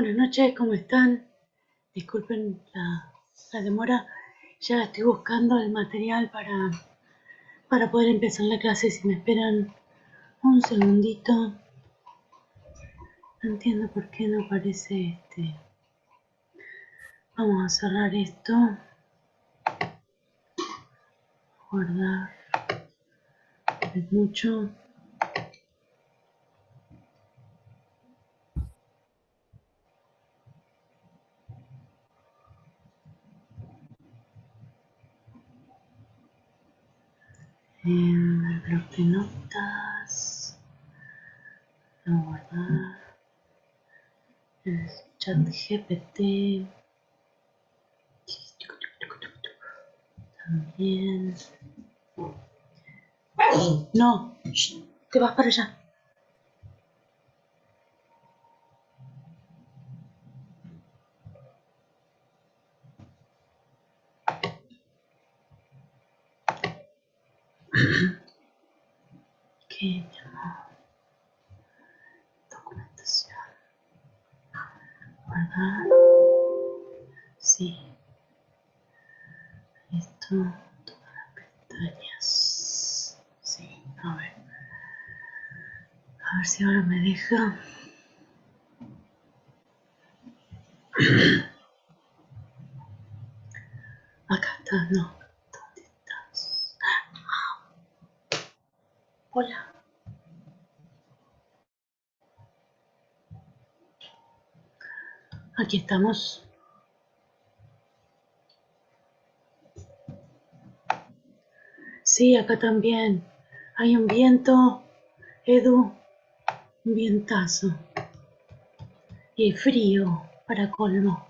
Buenas noches, ¿cómo están? Disculpen la demora. Ya estoy buscando el material para poder empezar la clase. Si me esperan un segundito. No entiendo por qué no aparece este. Vamos a cerrar esto. Guardar. Es mucho. El bloc de notas. No guardar. El chat GPT. También. No, te vas para allá. ¿Qué? Documentación. Guardar. Sí. Esto. Todas las pestañas. Sí, a ver. A ver si ahora me deja. Acá está, no. ¿Dónde estás? Hola. Aquí estamos. Sí, acá también. Hay un viento, Edu, un vientazo. Y frío, para colmo.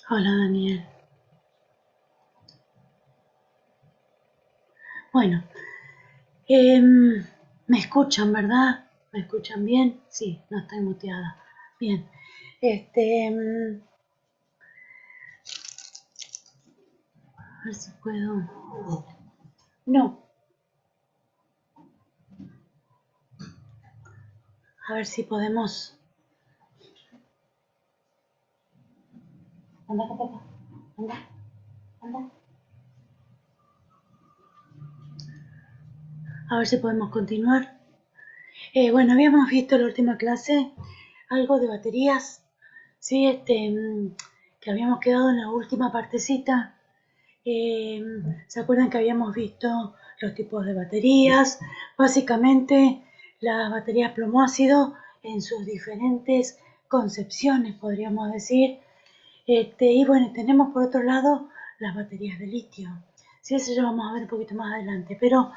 Hola, Daniel. Bueno, me escuchan, ¿verdad? ¿Me escuchan bien? Sí, no estoy muteada. Bien. A ver si puedo. No. A ver si podemos. Anda, papá. Anda, anda. A ver si podemos continuar. Bueno, habíamos visto en la última clase algo de baterías, ¿sí? Que habíamos quedado en la última partecita. ¿Se acuerdan que habíamos visto los tipos de baterías? Básicamente, las baterías plomo-ácido en sus diferentes concepciones, podríamos decir. Y bueno, tenemos por otro lado las baterías de litio. Sí, eso ya vamos a ver un poquito más adelante. Pero,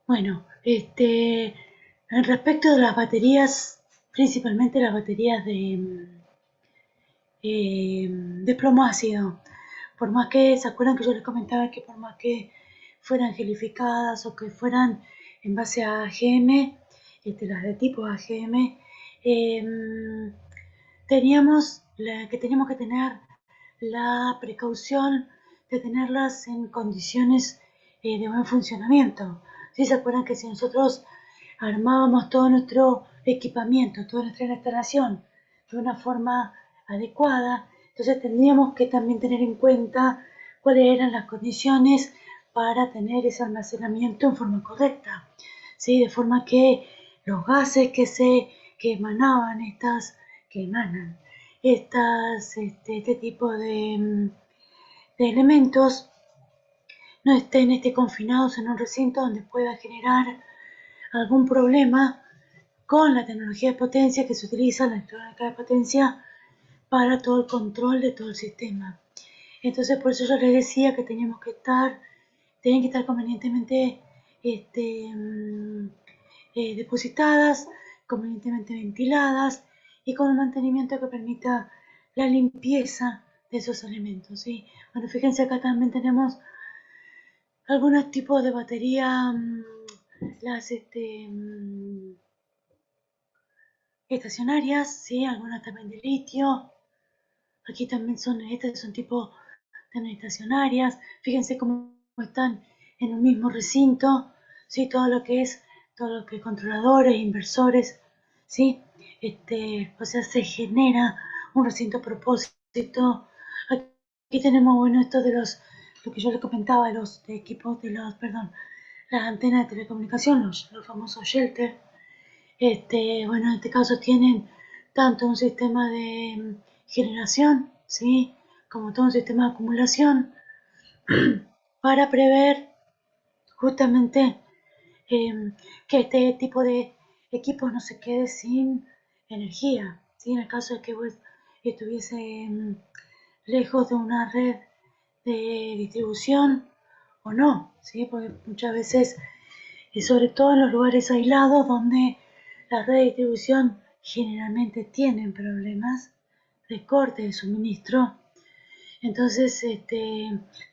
bueno, respecto de las baterías, principalmente las baterías de plomo ácido, por más que, ¿se acuerdan que yo les comentaba que por más que fueran gelificadas o que fueran en base a AGM, las de tipo AGM, teníamos que tener la precaución de tenerlas en condiciones de buen funcionamiento? ¿Sí? ¿Se acuerdan que si nosotros armábamos todo nuestro equipamiento, toda nuestra instalación de una forma adecuada, entonces tendríamos que también tener en cuenta cuáles eran las condiciones para tener ese almacenamiento en forma correcta? ¿Sí? De forma que los gases que emanaban que emanan este tipo de elementos no estén confinados en un recinto donde pueda generar algún problema con la tecnología de potencia que se utiliza, la electrónica de potencia, para todo el control de todo el sistema. Entonces, por eso yo les decía que tenían que estar convenientemente depositadas, convenientemente ventiladas y con un mantenimiento que permita la limpieza de esos elementos, ¿sí? Bueno, fíjense, acá también tenemos algunos tipos de batería, las estacionarias, ¿sí? Algunas también de litio. Aquí también estas son tipo también estacionarias. Fíjense cómo están en un mismo recinto, ¿sí? Todo lo que controladores, inversores, ¿sí? O sea, se genera un recinto a propósito. Aquí tenemos, bueno, esto de lo que yo le comentaba, de equipos las antenas de telecomunicación, los famosos shelter. Bueno, en este caso tienen tanto un sistema de generación, ¿sí? Como todo un sistema de acumulación para prever justamente que este tipo de equipos no se quede sin energía, ¿sí? En el caso de que estuviese lejos de una red de distribución o no, ¿sí? Porque muchas veces, y sobre todo en los lugares aislados donde las redes de distribución generalmente tienen problemas de corte de suministro, entonces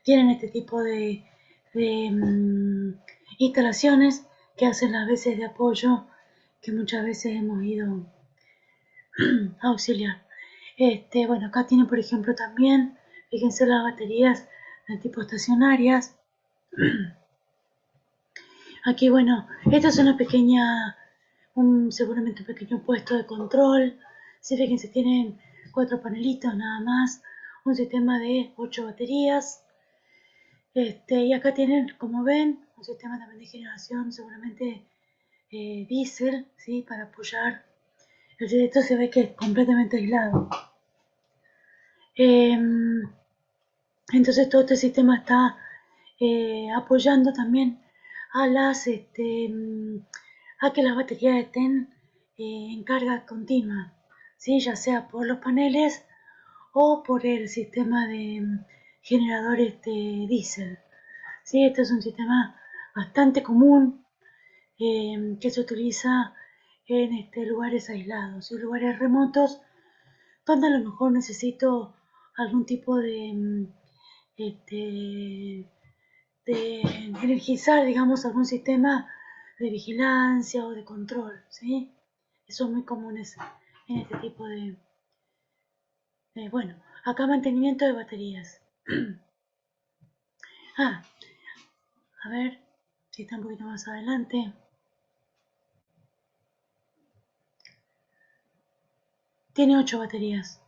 tienen este tipo de instalaciones que hacen las veces de apoyo que muchas veces hemos ido a auxiliar. Bueno, acá tienen por ejemplo también, fíjense las baterías de tipo estacionarias. Aquí, bueno, esta es una pequeña, seguramente un pequeño puesto de control. Sí, fíjense, tienen 4 panelitos nada más, un sistema de 8 baterías. Y acá tienen, como ven, un sistema también de generación, seguramente diésel, ¿sí? Para apoyar. Esto se ve que es completamente aislado. Entonces todo este sistema está apoyando también a a que las baterías estén en carga continua, ¿sí? Ya sea por los paneles o por el sistema de generadores de diésel. ¿Sí? Este es un sistema bastante común que se utiliza en lugares aislados y lugares remotos donde a lo mejor necesito algún tipo este, de energizar, digamos, algún sistema de vigilancia o de control, ¿sí? Eso es muy común en este tipo bueno, acá mantenimiento de baterías. Ah, a ver si está un poquito más adelante. Tiene 8 baterías.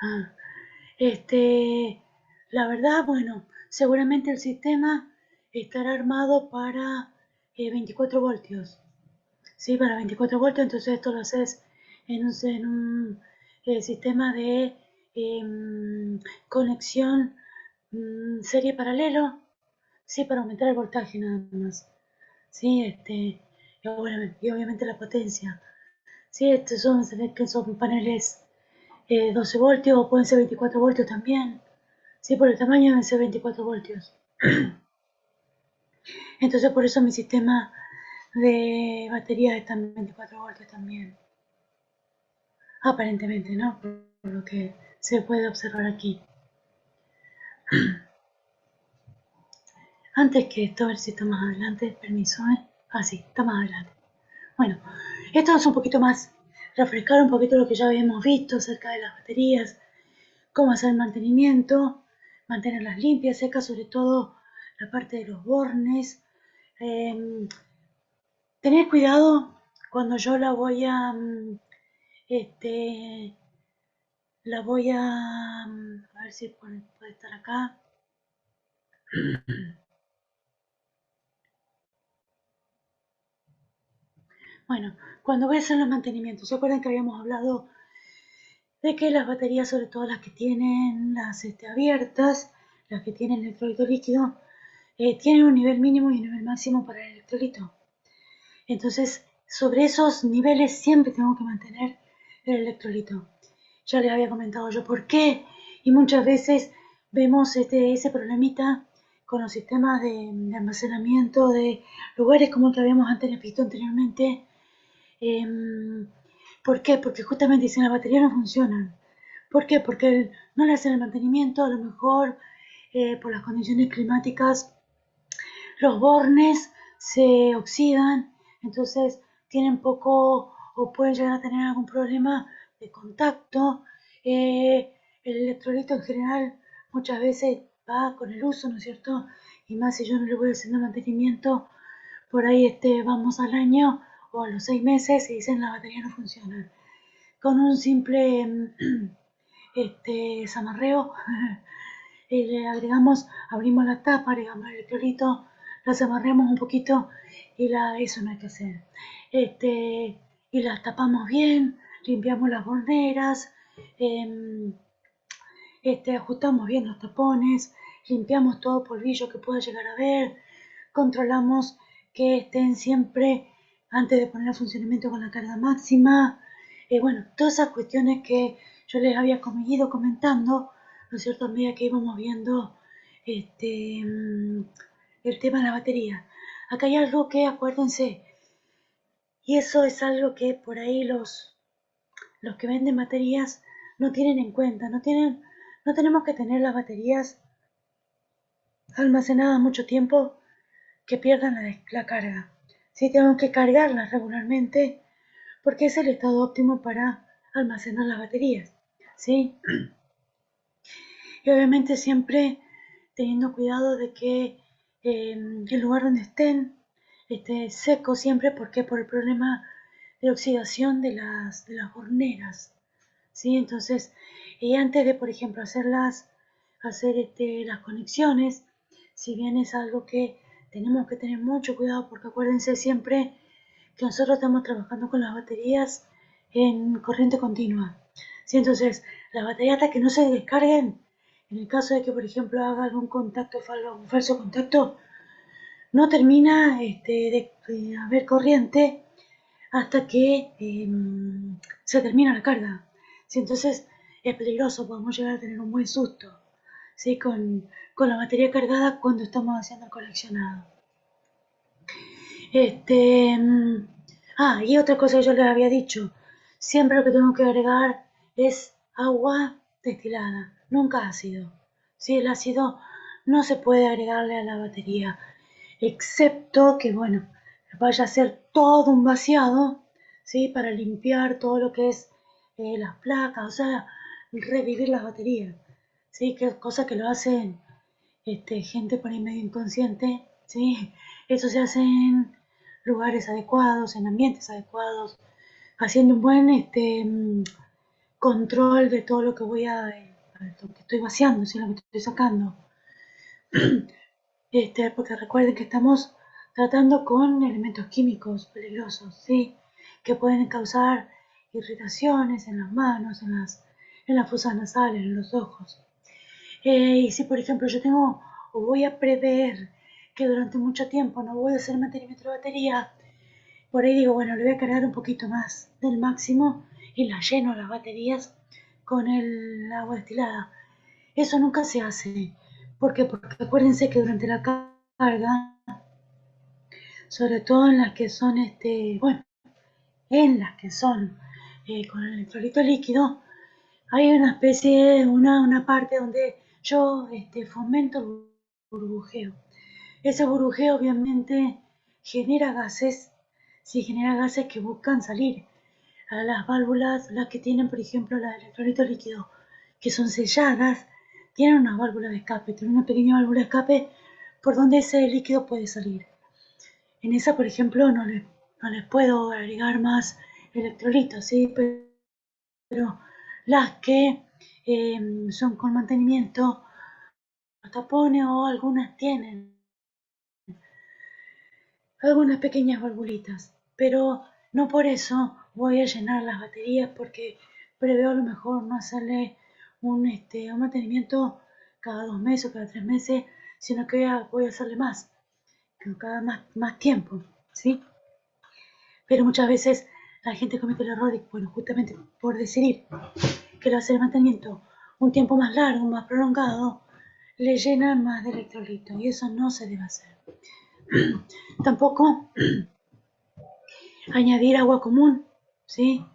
Ah, la verdad, bueno, seguramente el sistema estará armado para 24 voltios. Sí, para 24 voltios, entonces esto lo haces en un sistema de conexión serie paralelo, sí, para aumentar el voltaje nada más. Sí, y obviamente la potencia. Sí, se ve que son paneles 12 voltios o pueden ser 24 voltios también. Sí, por el tamaño deben ser 24 voltios. Entonces por eso mi sistema de baterías está en 24 voltios también. Aparentemente, ¿no? Por lo que se puede observar aquí. Antes que esto, a ver si está más adelante. Permiso, ¿eh? Ah, sí, está más adelante. Bueno, esto es un poquito más, refrescar un poquito lo que ya habíamos visto acerca de las baterías, cómo hacer el mantenimiento, mantenerlas limpias, secas, sobre todo la parte de los bornes. Tener cuidado cuando yo este, a ver si puede estar acá. Bueno, cuando voy a hacer los mantenimientos, ¿se acuerdan que habíamos hablado de que las baterías, sobre todo las que tienen las abiertas, las que tienen electrolito líquido, tienen un nivel mínimo y un nivel máximo para el electrolito? Entonces, sobre esos niveles siempre tengo que mantener el electrolito. Ya les había comentado yo por qué, y muchas veces vemos ese problemita con los sistemas de almacenamiento de lugares como el que habíamos visto anteriormente. ¿Por qué? Porque justamente si las baterías no funcionan. ¿Por qué? Porque no le hacen el mantenimiento, a lo mejor por las condiciones climáticas los bornes se oxidan, entonces tienen poco o pueden llegar a tener algún problema de contacto. El electrolito en general muchas veces va con el uso, ¿no es cierto? y más si yo no le voy haciendo mantenimiento, por ahí vamos al año o a los 6 meses y dicen la batería no funciona. Con un simple zamarreo le agregamos, abrimos la tapa, agregamos el electrolito, la zamarreamos un poquito y eso no hay que hacer. Y la tapamos bien, limpiamos las borneras, ajustamos bien los tapones, limpiamos todo polvillo que pueda llegar a haber, controlamos que estén siempre antes de poner a funcionamiento con la carga máxima. Bueno, todas esas cuestiones que yo les había ido comentando, ¿no es cierto?, a medida que íbamos viendo el tema de la batería. Acá hay algo que, acuérdense, y eso es algo que por ahí los que venden baterías no tienen en cuenta, no tenemos que tener las baterías almacenadas mucho tiempo que pierdan la carga. Sí, tenemos que cargarlas regularmente porque es el estado óptimo para almacenar las baterías. ¿Sí? Y obviamente siempre teniendo cuidado de que el lugar donde estén esté seco siempre, porque por el problema de oxidación de las horneras. ¿Sí? Entonces, y antes de, por ejemplo, hacer las conexiones, si bien es algo que tenemos que tener mucho cuidado, porque acuérdense siempre que nosotros estamos trabajando con las baterías en corriente continua. ¿Sí? Entonces, las baterías hasta que no se descarguen, en el caso de que, por ejemplo, haga algún contacto, un falso contacto, no termina de haber corriente hasta que se termina la carga. ¿Sí? Entonces es peligroso, podemos llegar a tener un buen susto, ¿sí?, con la batería cargada cuando estamos haciendo el coleccionado. Y otra cosa que yo les había dicho, siempre lo que tengo que agregar es agua destilada, nunca ácido. ¿Sí? El ácido no se puede agregarle a la batería, excepto que, bueno, vaya a ser todo un vaciado, ¿sí?, para limpiar todo lo que es las placas, o sea, revivir las baterías, ¿sí?, que es cosa que lo hacen gente por ahí medio inconsciente, ¿sí? Eso se hace en lugares adecuados, en ambientes adecuados, haciendo un buen control de todo lo que lo que estoy vaciando, ¿sí?, lo que estoy sacando. Porque recuerden que estamos tratando con elementos químicos peligrosos, ¿sí?, que pueden causar irritaciones en las manos, en las fosas nasales, en los ojos. Y si, por ejemplo, voy a prever que durante mucho tiempo no voy a hacer mantenimiento de batería, por ahí digo, bueno, le voy a cargar un poquito más del máximo y la lleno las baterías con el agua destilada. Eso nunca se hace. ¿Por qué? Porque acuérdense que durante la carga, sobre todo en las que son, en las que son con el electrolito líquido, hay una especie, una parte donde yo fomento el burbujeo. Ese burbujeo obviamente genera gases, sí, genera gases que buscan salir a las válvulas, las que tienen, por ejemplo, las de electrolito líquido, que son selladas, tienen una válvula de escape, tienen una pequeña válvula de escape por donde ese líquido puede salir. En esa, por ejemplo, no les puedo agregar más electrolitos, ¿sí? Pero las que son con mantenimiento, los tapones, o algunas tienen algunas pequeñas valvulitas, pero no por eso voy a llenar las baterías, porque preveo a lo mejor no hacerle un mantenimiento cada 2 meses o cada 3 meses, sino que voy a hacerle más más tiempo, ¿sí? Pero muchas veces la gente comete el error de, bueno, justamente por decidir que lo hace el mantenimiento un tiempo más largo, más prolongado, le llenan más de electrolito, y eso no se debe hacer. Tampoco añadir agua común, ¿sí?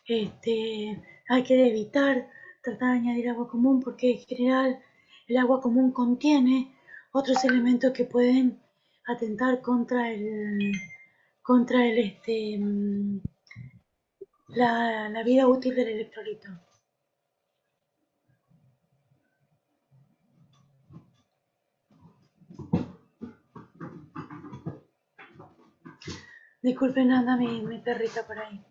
Hay que evitar tratar de añadir agua común, porque en general el agua común contiene otros elementos que pueden atentar contra la vida útil del electrolito. Disculpen, anda mi perrita por ahí.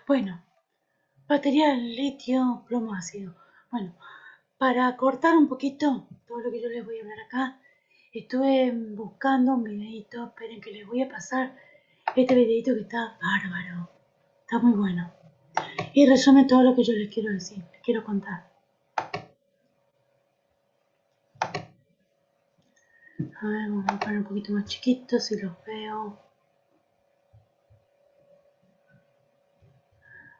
Bueno, batería litio, plomo ácido. Bueno, para cortar un poquito todo lo que yo les voy a hablar acá, estuve buscando un videito. Esperen que les voy a pasar este videito que está bárbaro. Está muy bueno. Y resume todo lo que yo les quiero decir, les quiero contar. A ver, vamos a poner un poquito más chiquitos si los veo.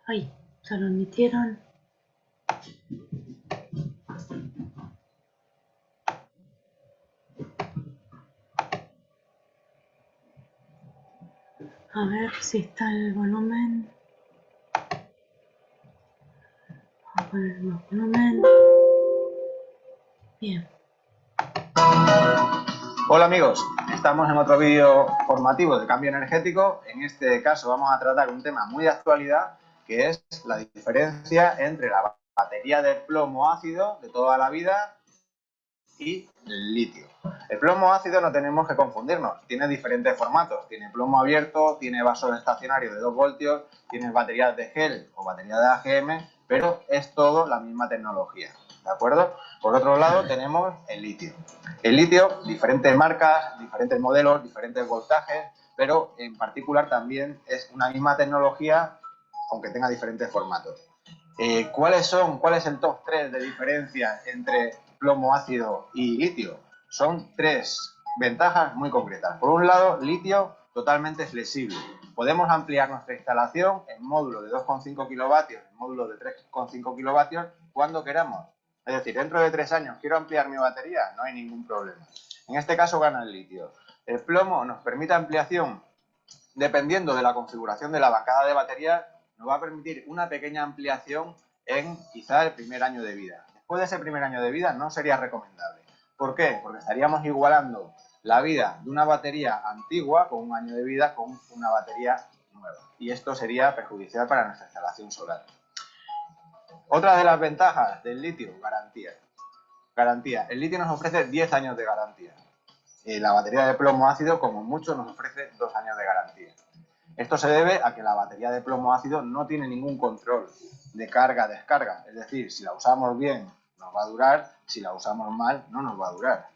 Ahí, ya lo admitieron. A ver si está el volumen. Vamos a poner más volumen. Bien. Hola amigos, estamos en otro vídeo formativo de cambio energético. En este caso vamos a tratar un tema muy de actualidad, que es la diferencia entre la batería de plomo ácido de toda la vida y el litio. El plomo ácido no tenemos que confundirnos, tiene diferentes formatos. Tiene plomo abierto, tiene vasos estacionarios de 2 voltios, tiene baterías de gel o batería de AGM, pero es todo la misma tecnología, ¿de acuerdo? Por otro lado tenemos el litio. El litio, diferentes marcas, diferentes modelos, diferentes voltajes, pero en particular también es una misma tecnología, aunque tenga diferentes formatos. ¿Cuál es el top 3 de diferencia entre plomo ácido y litio? Son 3 ventajas muy concretas. Por un lado, litio totalmente flexible. Podemos ampliar nuestra instalación en módulo de 2,5 kilovatios, en módulo de 3,5 kilovatios, cuando queramos. Es decir, dentro de 3 años quiero ampliar mi batería, no hay ningún problema. En este caso gana el litio. El plomo nos permite ampliación dependiendo de la configuración de la bancada de baterías, nos va a permitir una pequeña ampliación en quizá el primer año de vida. Después de ese primer año de vida no sería recomendable. ¿Por qué? Porque estaríamos igualando la vida de una batería antigua con un año de vida con una batería nueva. Y esto sería perjudicial para nuestra instalación solar. Otra de las ventajas del litio, garantía. Garantía. El litio nos ofrece 10 años de garantía. La batería de plomo ácido, como mucho, nos ofrece 2 años de garantía. Esto se debe a que la batería de plomo ácido no tiene ningún control de carga-descarga. Es decir, si la usamos bien nos va a durar, si la usamos mal no nos va a durar.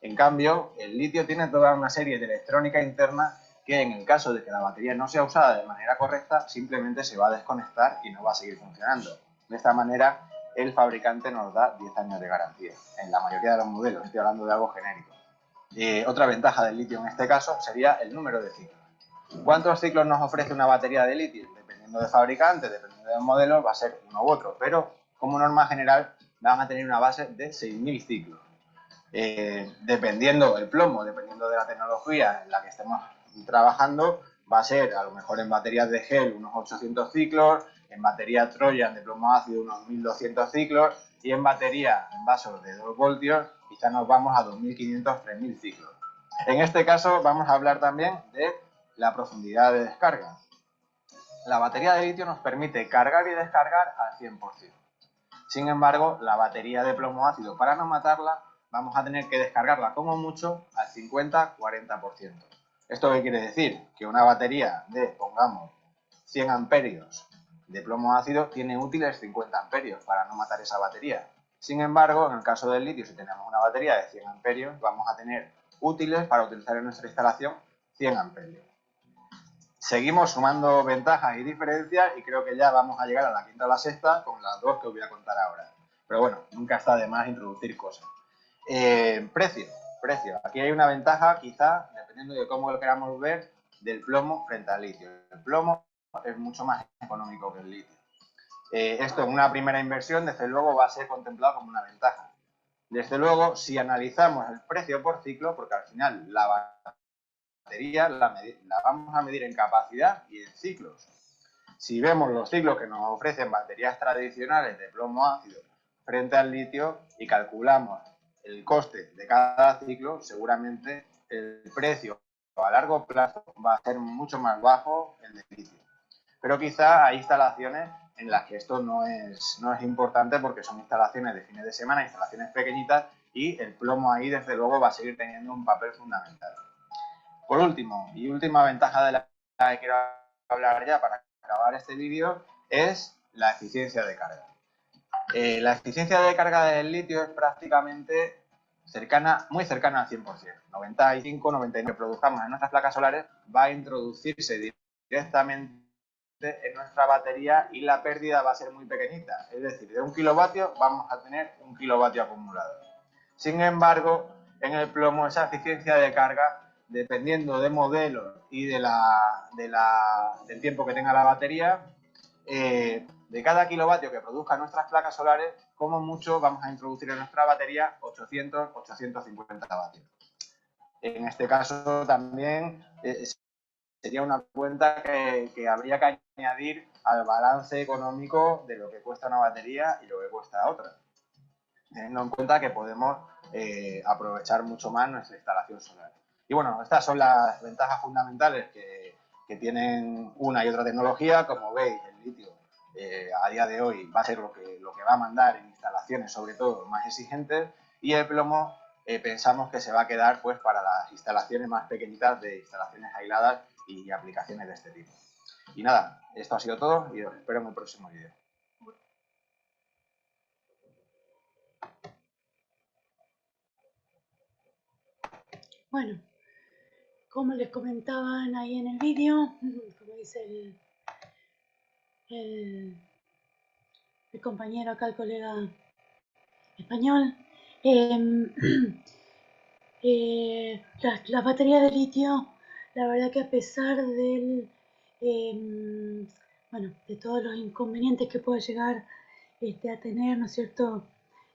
En cambio, el litio tiene toda una serie de electrónica interna que en el caso de que la batería no sea usada de manera correcta, simplemente se va a desconectar y no va a seguir funcionando. De esta manera, el fabricante nos da 10 años de garantía. En la mayoría de los modelos, estoy hablando de algo genérico. Otra ventaja del litio en este caso sería el número de ciclos. ¿Cuántos ciclos nos ofrece una batería de litio? Dependiendo de fabricante, dependiendo del modelo, va a ser uno u otro, pero como norma general van a tener una base de 6.000 ciclos. Dependiendo del plomo, dependiendo de la tecnología en la que estemos trabajando, va a ser a lo mejor en baterías de gel unos 800 ciclos, en batería Trojan de plomo ácido unos 1.200 ciclos y en batería en vasos de 2 voltios quizá nos vamos a 2.500, 3.000 ciclos. En este caso vamos a hablar también de la profundidad de descarga. La batería de litio nos permite cargar y descargar al 100%. Sin embargo, la batería de plomo ácido, para no matarla, vamos a tener que descargarla como mucho al 50-40%. ¿Esto qué quiere decir? Que una batería de, pongamos, 100 amperios de plomo ácido tiene útiles 50 amperios para no matar esa batería. Sin embargo, en el caso del litio, si tenemos una batería de 100 amperios, vamos a tener útiles para utilizar en nuestra instalación 100 amperios. Seguimos sumando ventajas y diferencias y creo que ya vamos a llegar a la quinta o la sexta con las dos que os voy a contar ahora. Pero bueno, nunca está de más introducir cosas. Precio. Aquí hay una ventaja, quizá, dependiendo de cómo lo queramos ver, del plomo frente al litio. El plomo es mucho más económico que el litio. Esto en una primera inversión, desde luego, va a ser contemplado como una ventaja. Desde luego, si analizamos el precio por ciclo, porque al final la batería la vamos a medir en capacidad y en ciclos. Si vemos los ciclos que nos ofrecen baterías tradicionales de plomo ácido frente al litio y calculamos el coste de cada ciclo, seguramente el precio a largo plazo va a ser mucho más bajo el del litio. Pero quizá hay instalaciones en las que esto no es importante porque son instalaciones de fines de semana, instalaciones pequeñitas, y el plomo ahí desde luego va a seguir teniendo un papel fundamental. Por último, y última ventaja de la que quiero hablar ya para acabar este vídeo, es la eficiencia de carga. La eficiencia de carga del litio es prácticamente muy cercana al 100%. 95-99% que produzcamos en nuestras placas solares va a introducirse directamente en nuestra batería y la pérdida va a ser muy pequeñita. Es decir, de 1 kilovatio vamos a tener 1 kilovatio acumulado. Sin embargo, en el plomo esa eficiencia de carga, dependiendo de modelo y del tiempo que tenga la batería, de cada kilovatio que produzcan nuestras placas solares, como mucho vamos a introducir en nuestra batería 800-850 vatios. En este caso también sería una cuenta que habría que añadir al balance económico de lo que cuesta una batería y lo que cuesta otra, teniendo en cuenta que podemos aprovechar mucho más nuestra instalación solar. Y bueno, estas son las ventajas fundamentales que tienen una y otra tecnología. Como veis, el litio a día de hoy va a ser lo que va a mandar en instalaciones, sobre todo más exigentes, y el plomo pensamos que se va a quedar pues para las instalaciones más pequeñitas, de instalaciones aisladas y aplicaciones de este tipo. Y nada, esto ha sido todo y os espero en el próximo vídeo. Bueno, como les comentaban ahí en el vídeo, como dice el compañero acá, el colega español, las baterías de litio, la verdad que a pesar bueno, de todos los inconvenientes que puede llegar a tener, ¿no es cierto?,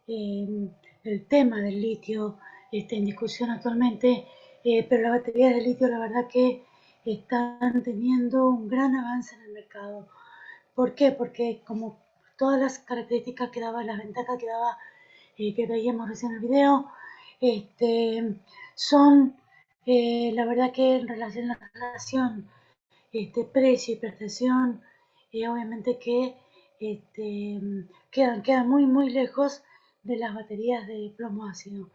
el tema del litio en discusión actualmente, pero las baterías de litio la verdad que están teniendo un gran avance en el mercado. ¿Por qué? Porque como todas las características que daba, las ventajas que daba, que veíamos recién en el video, son la verdad que en la relación precio y prestación, obviamente que quedan muy lejos de las baterías de plomo ácido.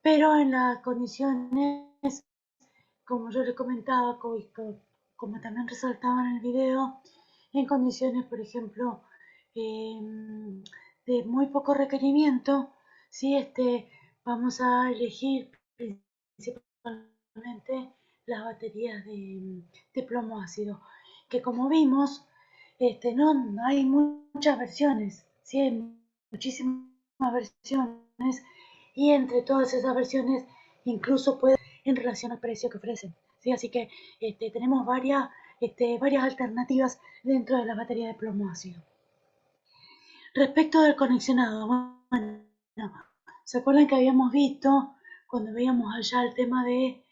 Pero en las condiciones, como yo les comentaba, como también resaltaba en el video, en condiciones, por ejemplo, de muy poco requerimiento, ¿sí? Vamos a elegir principalmente las baterías de plomo ácido, que como vimos, no hay muchas versiones, ¿sí? Hay muchísimas versiones, y entre todas esas versiones incluso puede en relación al precio que ofrecen, ¿sí? Así que tenemos varias alternativas dentro de la batería de plomo ácido. Respecto del conexionado, bueno, ¿se acuerdan que habíamos visto cuando veíamos allá el tema de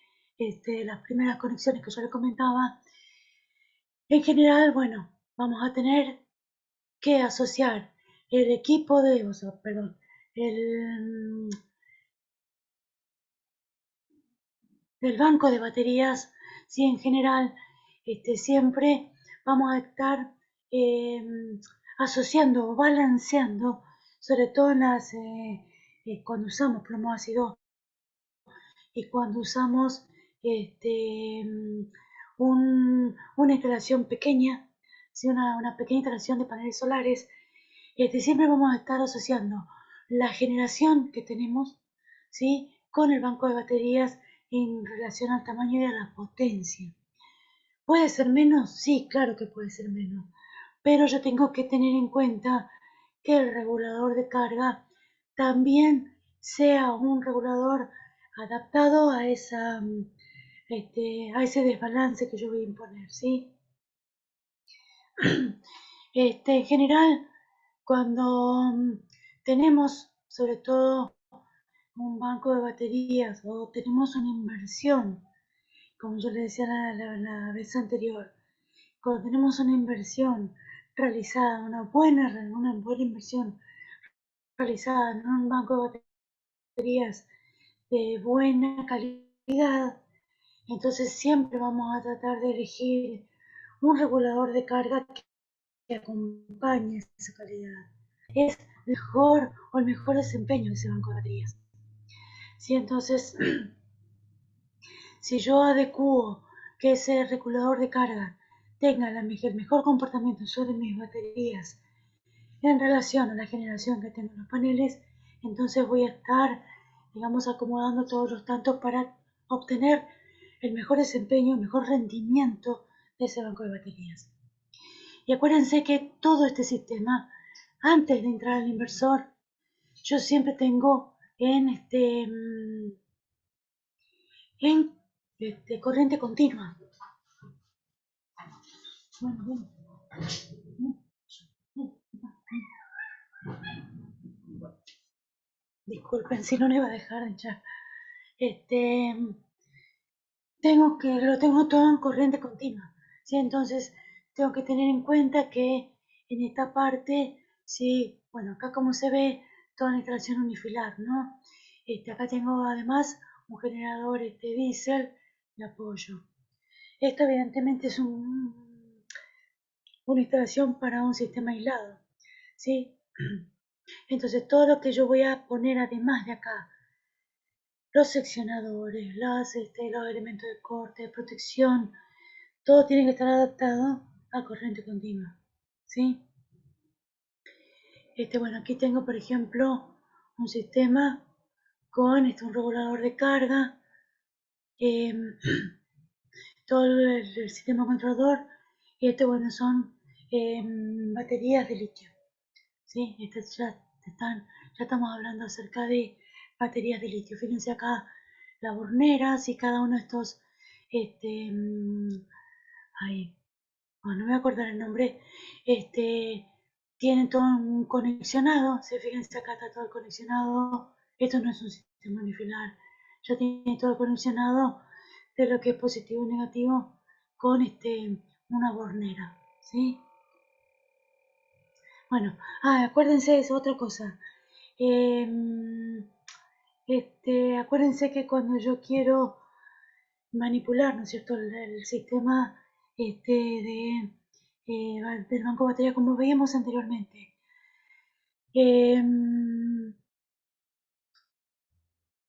las primeras conexiones que yo les comentaba? En general, bueno, vamos a tener que asociar el equipo de, perdón, del banco de baterías, sí, en general, siempre vamos a estar asociando o balanceando, sobre todo cuando usamos plomo ácido y cuando usamos una instalación pequeña, ¿sí? una pequeña instalación de paneles solares, siempre vamos a estar asociando la generación que tenemos, ¿sí?, con el banco de baterías en relación al tamaño y a la potencia. ¿Puede ser menos? Sí, claro que puede ser menos, pero yo tengo que tener en cuenta que el regulador de carga también sea un regulador adaptado a ese desbalance que yo voy a imponer, ¿sí? En general, cuando tenemos sobre todo un banco de baterías o tenemos una inversión, como yo le decía la vez anterior, cuando tenemos una inversión realizada, una buena inversión realizada en un banco de baterías de buena calidad, entonces siempre vamos a tratar de elegir un regulador de carga que acompañe esa calidad. Es mejor o el mejor desempeño de ese banco de baterías. ¿Sí? Entonces, si yo adecuo que ese regulador de carga tenga el mejor comportamiento sobre mis baterías en relación a la generación que tengo en los paneles, entonces voy a estar, digamos, acomodando todos los tantos para obtener el mejor desempeño, el mejor rendimiento de ese banco de baterías. Y acuérdense que todo este sistema, antes de entrar al inversor, yo siempre tengo en corriente continua. Disculpen si no le iba a dejar de echar. Lo tengo todo en corriente continua, ¿sí? Entonces tengo que tener en cuenta que en esta parte, sí, bueno, acá como se ve, toda la instalación unifilar, ¿no? Acá tengo además un generador diésel de apoyo. Esto evidentemente es una instalación para un sistema aislado, ¿sí? Entonces todo lo que yo voy a poner además de acá, los seccionadores, los elementos de corte, de protección, todo tiene que estar adaptado a corriente continua, ¿sí? Bueno, aquí tengo, por ejemplo, un sistema con un regulador de carga, todo el sistema controlador, y bueno, son baterías de litio, ¿sí? Ya estamos hablando acerca de baterías de litio. Fíjense acá las borneras y cada uno de estos, ahí, bueno, no me voy a acordar el nombre, tienen todo un conexionado, se fíjense acá está todo conexionado, esto no es un sistema unifilar, ya tiene todo conexionado de lo que es positivo y negativo con una bornera, ¿sí? Bueno, acuérdense de otra cosa, acuérdense que cuando yo quiero manipular, ¿no es cierto?, el sistema del banco de batería, como veíamos anteriormente.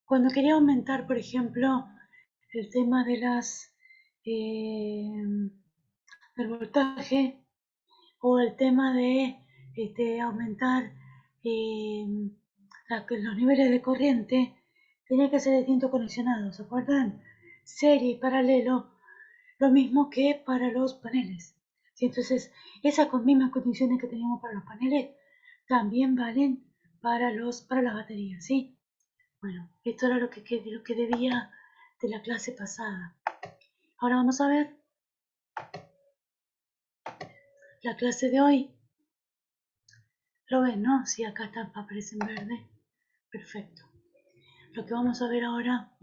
Cuando quería aumentar, por ejemplo, el tema de del voltaje o el tema de aumentar los niveles de corriente, tenía que ser distintos conexionados, ¿se acuerdan? Serie y paralelo, lo mismo que para los paneles. ¿Sí? Entonces, esas mismas condiciones que teníamos para los paneles también valen para las baterías, ¿sí? Bueno, esto era lo que debía de la clase pasada. Ahora vamos a ver la clase de hoy. ¿Lo ven, no? Sí, acá aparece en verde. Perfecto. Lo que vamos a ver ahora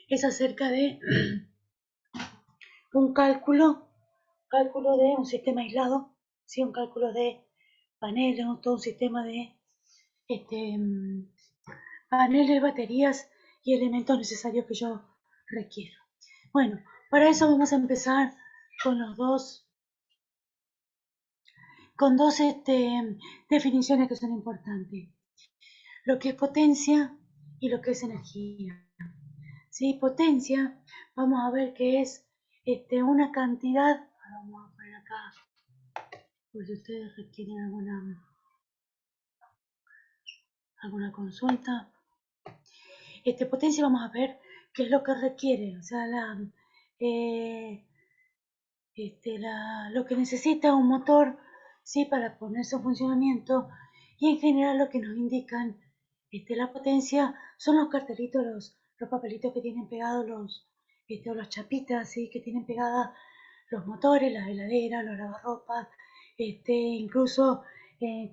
es acerca de un cálculo de un sistema aislado, ¿sí? Un cálculo de paneles, todo un sistema de paneles, baterías y elementos necesarios que yo requiero. Bueno, para eso vamos a empezar con dos definiciones que son importantes. Lo que es potencia y lo que es energía. ¿Sí? Potencia, vamos a ver que es una cantidad, vamos a poner acá, por si ustedes requieren alguna consulta. Potencia, vamos a ver qué es lo que requiere, o sea, lo que necesita un motor, ¿sí? Para ponerse en funcionamiento, y en general lo que nos indican la potencia son los cartelitos, los papelitos que tienen pegados o las chapitas, ¿sí? Que tienen pegadas los motores, las heladeras, los lavarropas, incluso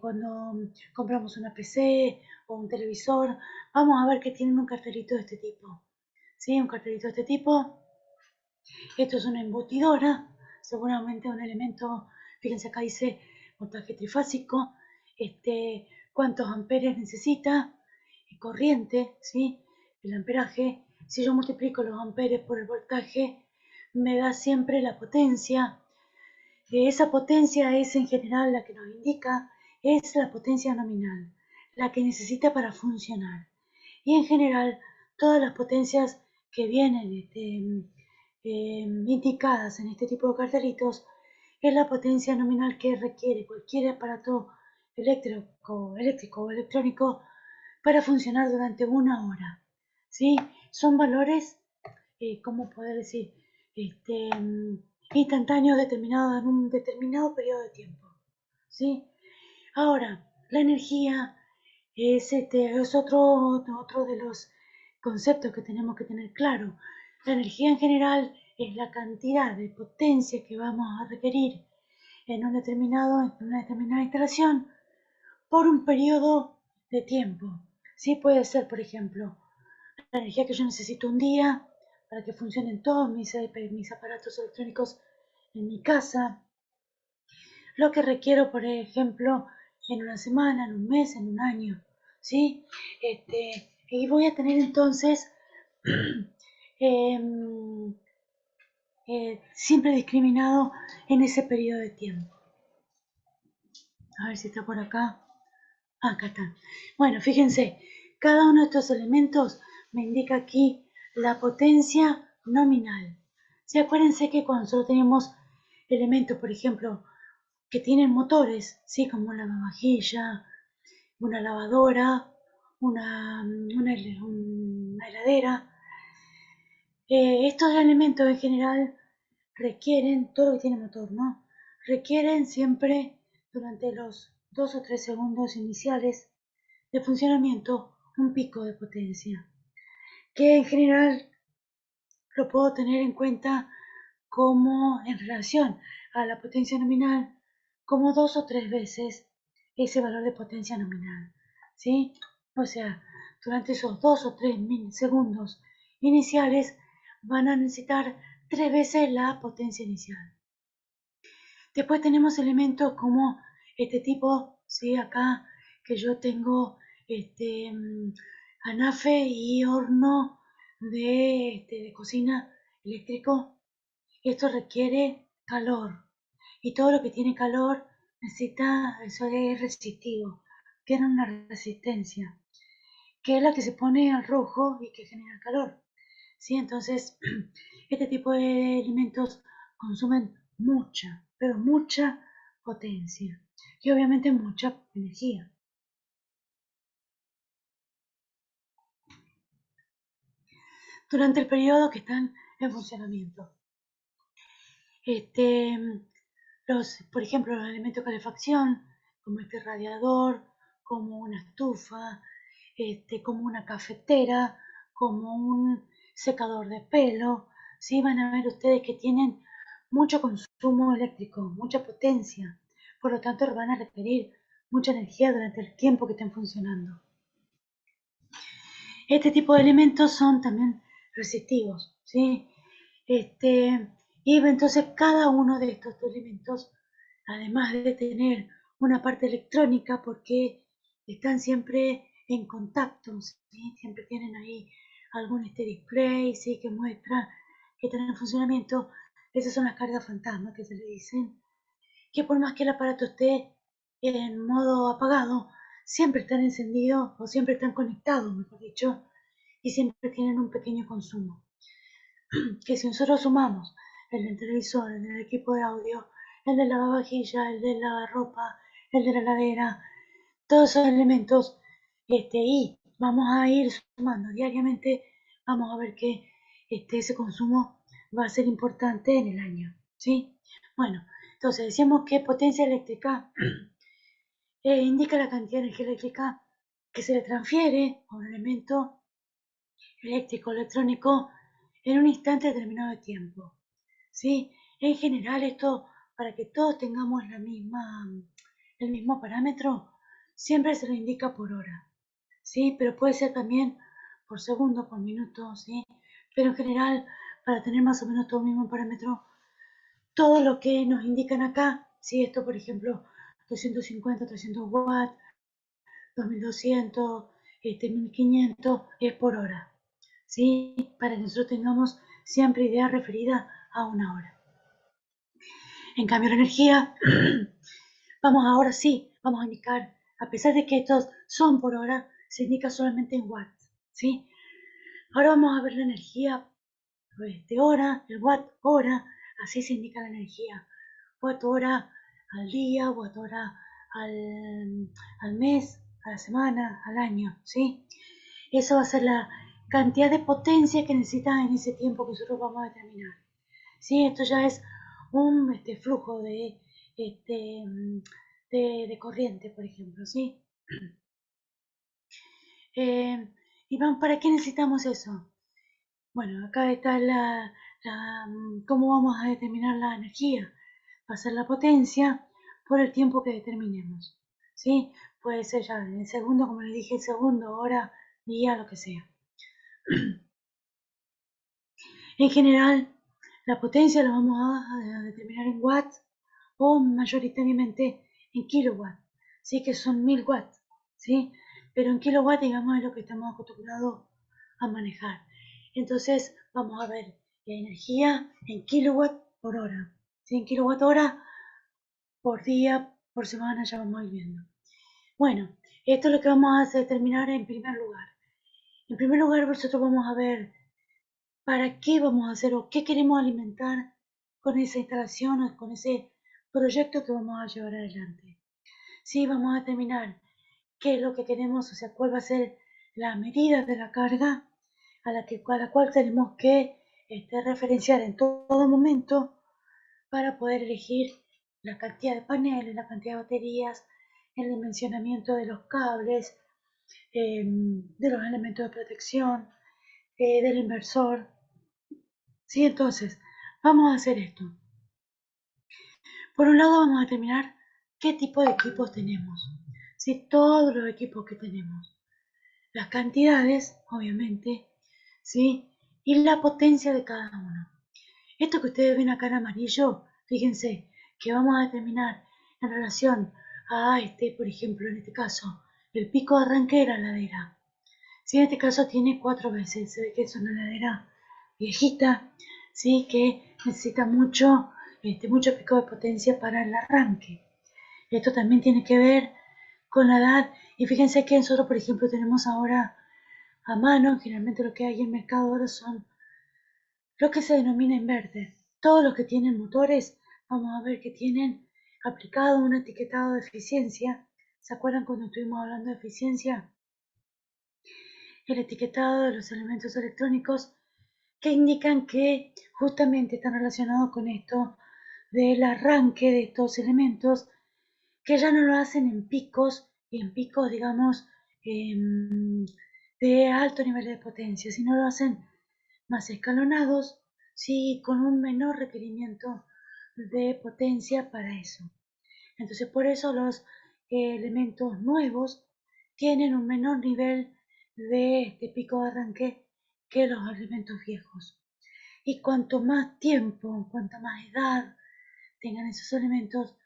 cuando compramos una PC o un televisor, vamos a ver que tienen un cartelito de este tipo, ¿sí? Un cartelito de este tipo. Esto es una embutidora, seguramente un elemento, fíjense acá dice voltaje trifásico, cuántos amperes necesita, corriente, ¿sí? El amperaje. Si yo multiplico los amperes por el voltaje, me da siempre la potencia. esa potencia es en general la que nos indica, es la potencia nominal, la que necesita para funcionar. Y en general, todas las potencias que vienen indicadas en este tipo de cartelitos es la potencia nominal que requiere cualquier aparato eléctrico o electrónico para funcionar durante una hora. ¿Sí? Son valores, ¿cómo poder decir? Instantáneos determinados en un determinado periodo de tiempo. ¿Sí? Ahora, la energía es otro de los conceptos que tenemos que tener claro. La energía en general es la cantidad de potencia que vamos a requerir en una determinada instalación por un periodo de tiempo. Sí, puede ser, por ejemplo, la energía que yo necesito un día para que funcionen todos mis aparatos electrónicos en mi casa, lo que requiero, por ejemplo, en una semana, en un mes, en un año, ¿sí? Y voy a tener entonces em, siempre discriminado en ese periodo de tiempo. A ver si está por acá. Acá está. Bueno, fíjense, cada uno de estos elementos me indica aquí la potencia nominal. ¿Sí? Acuérdense que cuando solo tenemos elementos, por ejemplo, que tienen motores, ¿sí? Como una lavavajilla, una lavadora, una heladera. Estos elementos en general requieren, todo lo que tiene motor, ¿no? Requieren siempre durante los 2 o 3 segundos iniciales de funcionamiento un pico de potencia, que en general lo puedo tener en cuenta como en relación a la potencia nominal, como 2 o 3 veces ese valor de potencia nominal, ¿sí? O sea, durante esos 2 o 3 segundos iniciales van a necesitar 3 veces la potencia inicial. Después tenemos elementos como este tipo, ¿sí? Acá que yo tengo anafe y horno de cocina eléctrico. Esto requiere calor y todo lo que tiene calor necesita, eso es resistivo, tiene una resistencia, que es la que se pone al rojo y que genera calor. ¿Sí? Entonces, este tipo de alimentos consumen mucha, pero mucha potencia y obviamente mucha energía. Durante el periodo que están en funcionamiento. Por ejemplo, los elementos de calefacción, como este radiador, como una estufa, como una cafetera, como un secador de pelo, ¿sí? Van a ver ustedes que tienen mucho consumo eléctrico, mucha potencia, por lo tanto van a requerir mucha energía durante el tiempo que estén funcionando. Este tipo de elementos son también resistivos, ¿sí? Y entonces cada uno de estos elementos, además de tener una parte electrónica, porque están siempre en contacto, ¿sí? Siempre tienen ahí algún display, ¿sí? Que muestra que están en funcionamiento. Esas son las cargas fantasmas que se le dicen, que por más que el aparato esté en modo apagado, siempre están encendidos o siempre están conectados, mejor dicho, y siempre tienen un pequeño consumo. Que si nosotros sumamos el del televisor, el del equipo de audio, el de lavavajilla, el de la ropa, el de la heladera, todos esos elementos, y vamos a ir sumando diariamente, vamos a ver que ese consumo va a ser importante en el año, ¿sí? Bueno, entonces decíamos que potencia eléctrica indica la cantidad de energía eléctrica que se le transfiere a un elemento eléctrico electrónico en un instante determinado de tiempo. ¿Sí? En general esto, para que todos tengamos el mismo parámetro, siempre se lo indica por hora. ¿Sí? Pero puede ser también por segundo, por minuto, ¿sí? Pero en general, para tener más o menos todo el mismo parámetro, todo lo que nos indican acá, ¿sí? Esto por ejemplo, 250, 300 watts, 2200, 1500, es por hora. ¿Sí? Para que nosotros tengamos siempre idea referida a una hora. En cambio, la energía, ahora sí, vamos a indicar, a pesar de que estos son por hora, se indica solamente en watts, ¿sí? Ahora vamos a ver la energía de hora, el watt hora, así se indica la energía. Watt hora al día, watt hora al mes, a la semana, al año, ¿sí? Eso va a ser la cantidad de potencia que necesitas en ese tiempo que nosotros vamos a determinar. ¿Sí? Esto ya es un flujo de corriente, por ejemplo, ¿sí? ¿Y para qué necesitamos eso? Bueno, acá está cómo vamos a determinar la energía. Va a ser la potencia por el tiempo que determinemos, ¿sí? Puede ser ya en el segundo, como les dije, segundo, hora, día, lo que sea. En general, la potencia la vamos a determinar en watts o mayoritariamente en kilowatts, ¿sí? Que son 1000 watts, ¿sí? Pero en kilowatts, digamos, es lo que estamos acostumbrados a manejar. Entonces, vamos a ver la energía en kilowatt por hora, ¿sí? En kilowatt hora por día, por semana, ya vamos a ir viendo. Bueno, esto es lo que vamos a determinar en primer lugar. En primer lugar, nosotros vamos a ver para qué vamos a hacer o qué queremos alimentar con esa instalación o con ese proyecto que vamos a llevar adelante. Sí, vamos a determinar qué es lo que queremos, o sea, cuál va a ser la medida de la carga a la cual tenemos que referenciar en todo momento para poder elegir la cantidad de paneles, la cantidad de baterías, el dimensionamiento de los cables, de los elementos de protección, del inversor. ¿Sí? Entonces, vamos a hacer esto. Por un lado vamos a determinar qué tipo de equipos tenemos. ¿Sí? Todos los equipos que tenemos. Las cantidades, obviamente, ¿sí? Y la potencia de cada uno. Esto que ustedes ven acá en amarillo, fíjense que vamos a determinar en relación a por ejemplo, en este caso, el pico de arranque de la ladera. ¿Sí? En este caso tiene 4 veces, se ve que es una ladera viejita, ¿sí? Que necesita mucho pico de potencia para el arranque. Esto también tiene que ver con la edad, y fíjense que nosotros, por ejemplo, tenemos ahora a mano, generalmente lo que hay en el mercado ahora son lo que se denomina inverter. Todos los que tienen motores, vamos a ver que tienen aplicado un etiquetado de eficiencia. ¿Se acuerdan cuando estuvimos hablando de eficiencia? El etiquetado de los elementos electrónicos que indican que justamente están relacionados con esto del arranque de estos elementos, que ya no lo hacen en picos, y en picos, digamos, de alto nivel de potencia, sino lo hacen más escalonados, sí, con un menor requerimiento de potencia para eso. Entonces, por eso los elementos nuevos tienen un menor nivel de pico de arranque que los elementos viejos. Y cuanto más tiempo, cuanta más edad tengan esos elementos,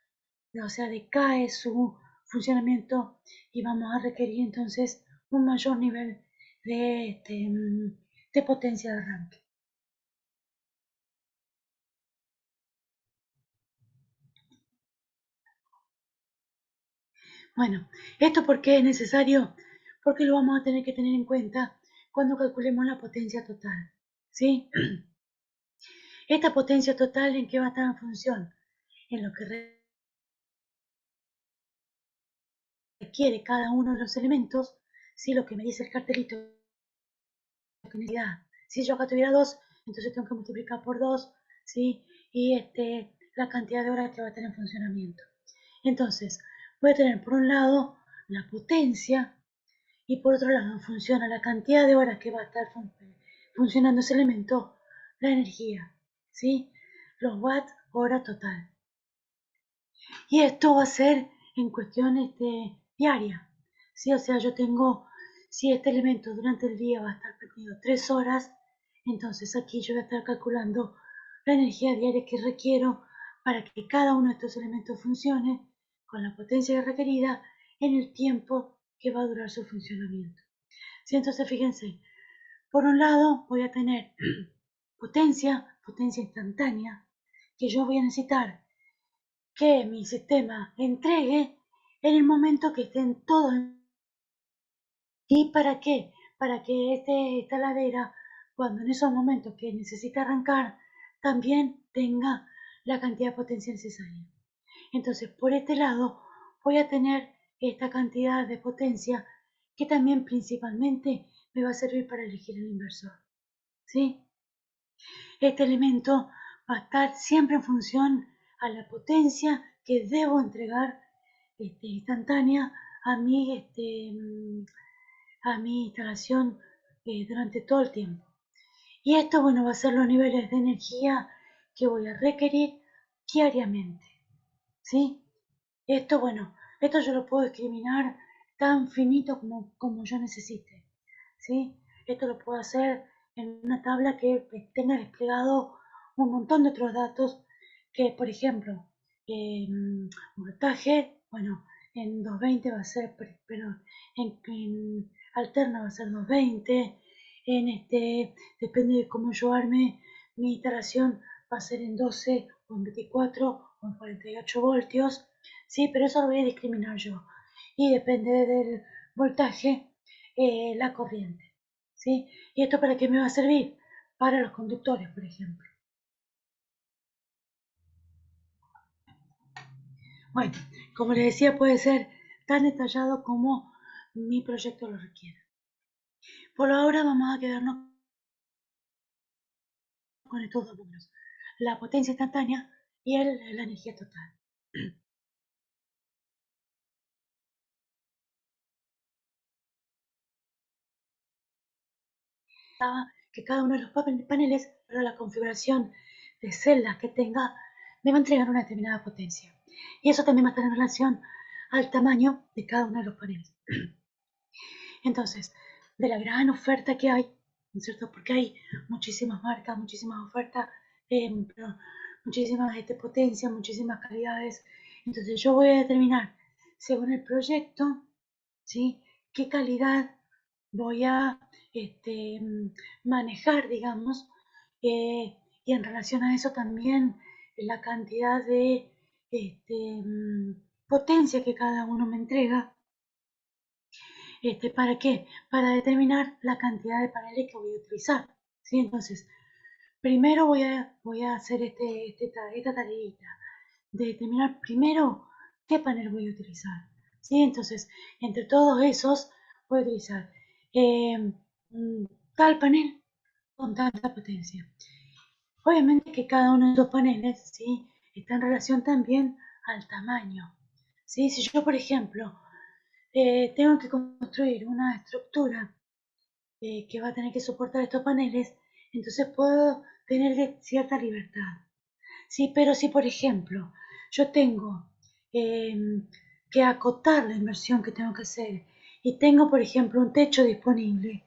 o sea, decae su funcionamiento y vamos a requerir entonces un mayor nivel de potencia de arranque. Bueno, ¿esto por qué es necesario? Porque lo vamos a tener que tener en cuenta cuando calculemos la potencia total, ¿sí? Esta potencia total, ¿en qué va a estar en función? En lo que requiere cada uno de los elementos, ¿sí? Lo que me dice el cartelito, si yo acá tuviera 2, entonces tengo que multiplicar por 2, ¿sí? Y la cantidad de horas que va a estar en funcionamiento. Entonces, voy a tener por un lado la potencia, y por otro lado, en función a la cantidad de horas que va a estar funcionando ese elemento, la energía, ¿sí? Los watts hora total. Y esto va a ser en cuestiones diarias, ¿sí? O sea, yo tengo, si este elemento durante el día va a estar prendido 3 horas, entonces aquí yo voy a estar calculando la energía diaria que requiero para que cada uno de estos elementos funcione con la potencia requerida en el tiempo que va a durar su funcionamiento. ¿Sí? Entonces, fíjense, por un lado voy a tener potencia instantánea, que yo voy a necesitar que mi sistema entregue en el momento que estén todos. ¿Y para qué? Para que esta ladera, cuando en esos momentos que necesita arrancar, también tenga la cantidad de potencia necesaria. Entonces, por este lado, voy a tener esta cantidad de potencia que también principalmente me va a servir para elegir el inversor. ¿Sí? Este elemento va a estar siempre en función a la potencia que debo entregar instantánea a mi instalación durante todo el tiempo. Y esto, bueno, va a ser los niveles de energía que voy a requerir diariamente. ¿Sí? Esto, bueno, esto yo lo puedo discriminar tan finito como yo necesite. ¿Sí? Esto lo puedo hacer en una tabla que tenga desplegado un montón de otros datos que, por ejemplo, voltaje, bueno, en 220 va a ser, pero en alterna va a ser 220, depende de cómo yo arme mi instalación, va a ser en 12 o en 24 o en 48 voltios, sí, pero eso lo voy a discriminar yo. Y depende del voltaje, la corriente, ¿sí? ¿Y esto para qué me va a servir? Para los conductores, por ejemplo. Bueno, como les decía, puede ser tan detallado como mi proyecto lo requiera. Por ahora vamos a quedarnos con estos dos números, la potencia instantánea y la energía total. Que cada uno de los paneles, para la configuración de celdas que tenga, me va a entregar una determinada potencia. Y eso también va a estar en relación al tamaño de cada uno de los paneles. Entonces, de la gran oferta que hay, ¿no es cierto? Porque hay muchísimas marcas, muchísimas ofertas, muchísimas potencias, muchísimas calidades. Entonces, yo voy a determinar, según el proyecto, ¿sí? ¿Qué calidad voy a manejar, digamos? Y en relación a eso también la cantidad de potencia que cada uno me entrega. ¿Para qué? Para determinar la cantidad de paneles que voy a utilizar. ¿Sí? Entonces, primero voy a hacer esta tareita de determinar primero qué panel voy a utilizar. ¿Sí? Entonces, entre todos esos voy a utilizar eh, tal panel con tanta potencia. Obviamente que cada uno de estos paneles, ¿sí? Está en relación también al tamaño. ¿Sí? Si yo, por ejemplo, tengo que construir una estructura que va a tener que soportar estos paneles, entonces puedo tener cierta libertad. Sí, pero si por ejemplo yo tengo eh, que acotar la inversión que tengo que hacer y tengo por ejemplo un techo disponible,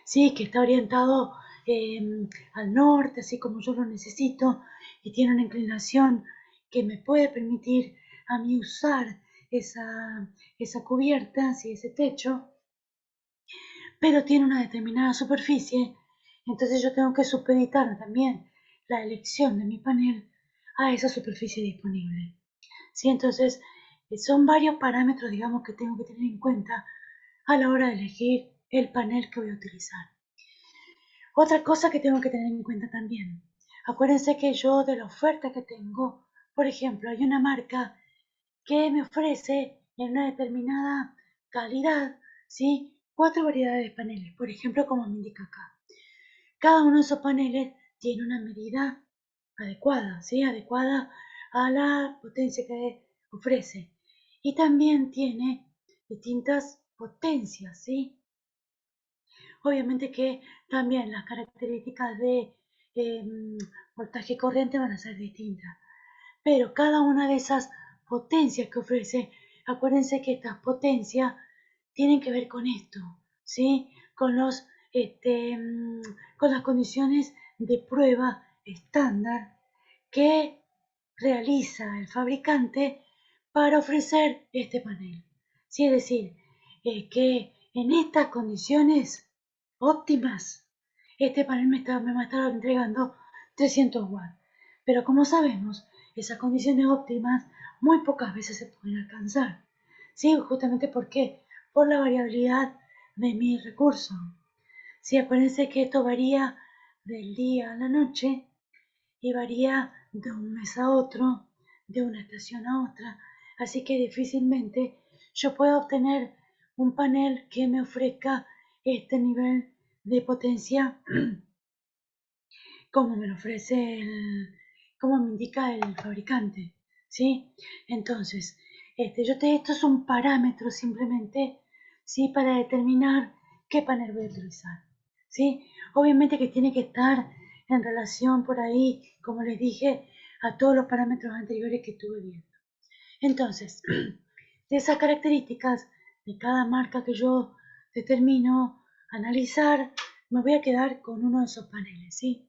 sí, que está orientado al norte, así como yo lo necesito, y tiene una inclinación que me puede permitir a mí usar esa cubierta, sí, ese techo, pero tiene una determinada superficie, entonces yo tengo que supeditar también la elección de mi panel a esa superficie disponible. ¿Sí? Entonces, son varios parámetros, digamos, que tengo que tener en cuenta a la hora de elegir el panel que voy a utilizar. Otra cosa que tengo que tener en cuenta también, acuérdense que yo de la oferta que tengo, por ejemplo, hay una marca que me ofrece en una determinada calidad, ¿sí? 4 variedades de paneles, por ejemplo, como me indica acá. Cada uno de esos paneles tiene una medida adecuada, ¿sí? Adecuada a la potencia que ofrece. Y también tiene distintas potencias, ¿sí? Obviamente que también las características de voltaje y corriente van a ser distintas. Pero cada una de esas potencias que ofrece, acuérdense que estas potencias tienen que ver con esto, ¿sí? Con las condiciones de prueba estándar que realiza el fabricante para ofrecer este panel. ¿Sí? Es decir, que en estas condiciones óptimas, este panel me va a estar entregando 300 watts. Pero como sabemos esas condiciones óptimas muy pocas veces se pueden alcanzar. ¿Sí? Justamente porque por la variabilidad de mi recurso. Sí, acuérdense que esto varía del día a la noche y varía de un mes a otro, de una estación a otra, así que difícilmente yo puedo obtener un panel que me ofrezca este nivel de potencia como me lo ofrece como me indica el fabricante, ¿sí? Entonces, esto es un parámetro simplemente, ¿sí? Para determinar qué panel voy a utilizar, ¿sí? Obviamente que tiene que estar en relación por ahí, como les dije, a todos los parámetros anteriores que estuve viendo. Entonces, de esas características de cada marca que yo determino analizar, me voy a quedar con uno de esos paneles, ¿sí?